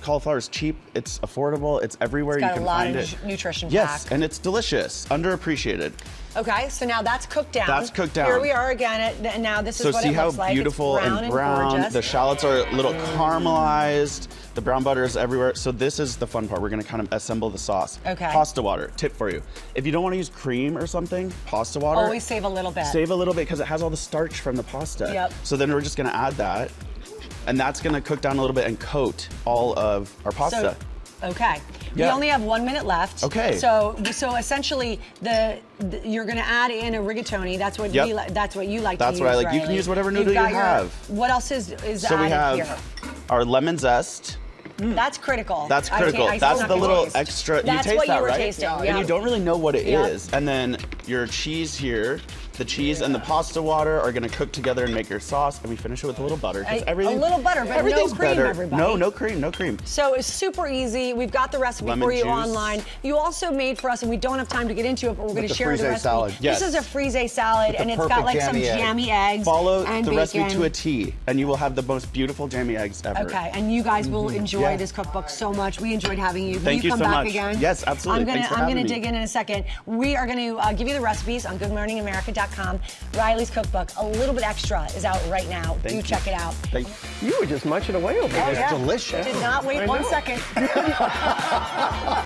Cauliflower is cheap, it's affordable, it's everywhere It's you got can a lot find of it. nutrition Yes, packed. and it's delicious, underappreciated. Okay, so now that's cooked down. That's cooked down. Here we are again. And now this is So what see it how looks like. beautiful It's brown and brown. gorgeous. The shallots are a little caramelized. The brown butter is everywhere. So this is the fun part. We're gonna kind of assemble the sauce. Okay. Pasta water, tip for you. If you don't wanna use cream or something, pasta water. Always save a little bit. Save a little bit because it has all the starch from the pasta. Yep. So then we're just gonna add that. And that's gonna cook down a little bit and coat all of our pasta. Okay. We Yeah. only have 1 minute left. Okay. So essentially, you're going to add in a rigatoni. That's what Yep. that's what you like That's to what I use. like. You can Riley. use whatever You've noodle you got your- have. What else is So we added have here? our lemon zest. That's critical. That's critical. I That's not the gonna little taste. extra. That's you taste what that, you were right? tasting. And Yeah. you don't really know what it Yeah. is. And then your cheese here, the cheese and the pasta water are going to cook together and make your sauce. And we finish it with a little butter. 'Cause A little butter, but no everything's cream, better. everybody. No cream, no cream. So it's super easy. We've got the recipe Lemon for you juice. online. You also made for us, and we don't have time to get into it, but we're going to the share the frisee recipe. salad. Yes. This is a frisee salad, With the and it's got perfect like some jammy egg. jammy eggs. Follow and the bacon. recipe to a T, and you will have the most beautiful jammy eggs ever. Okay, and you guys will enjoy Yeah. this cookbook so much. We enjoyed having you. Will Thank you come so back much. again? Yes, absolutely. Thanks for I'm having gonna me. dig in a second. We are going to give you the recipes on GoodMorningAmerica.com. Riley's cookbook, a little bit extra, is out right now. Thank Do you. check it out. Thank you. You were just munching away over there. Oh, yeah. Delicious. Did not wait I 1 know. second.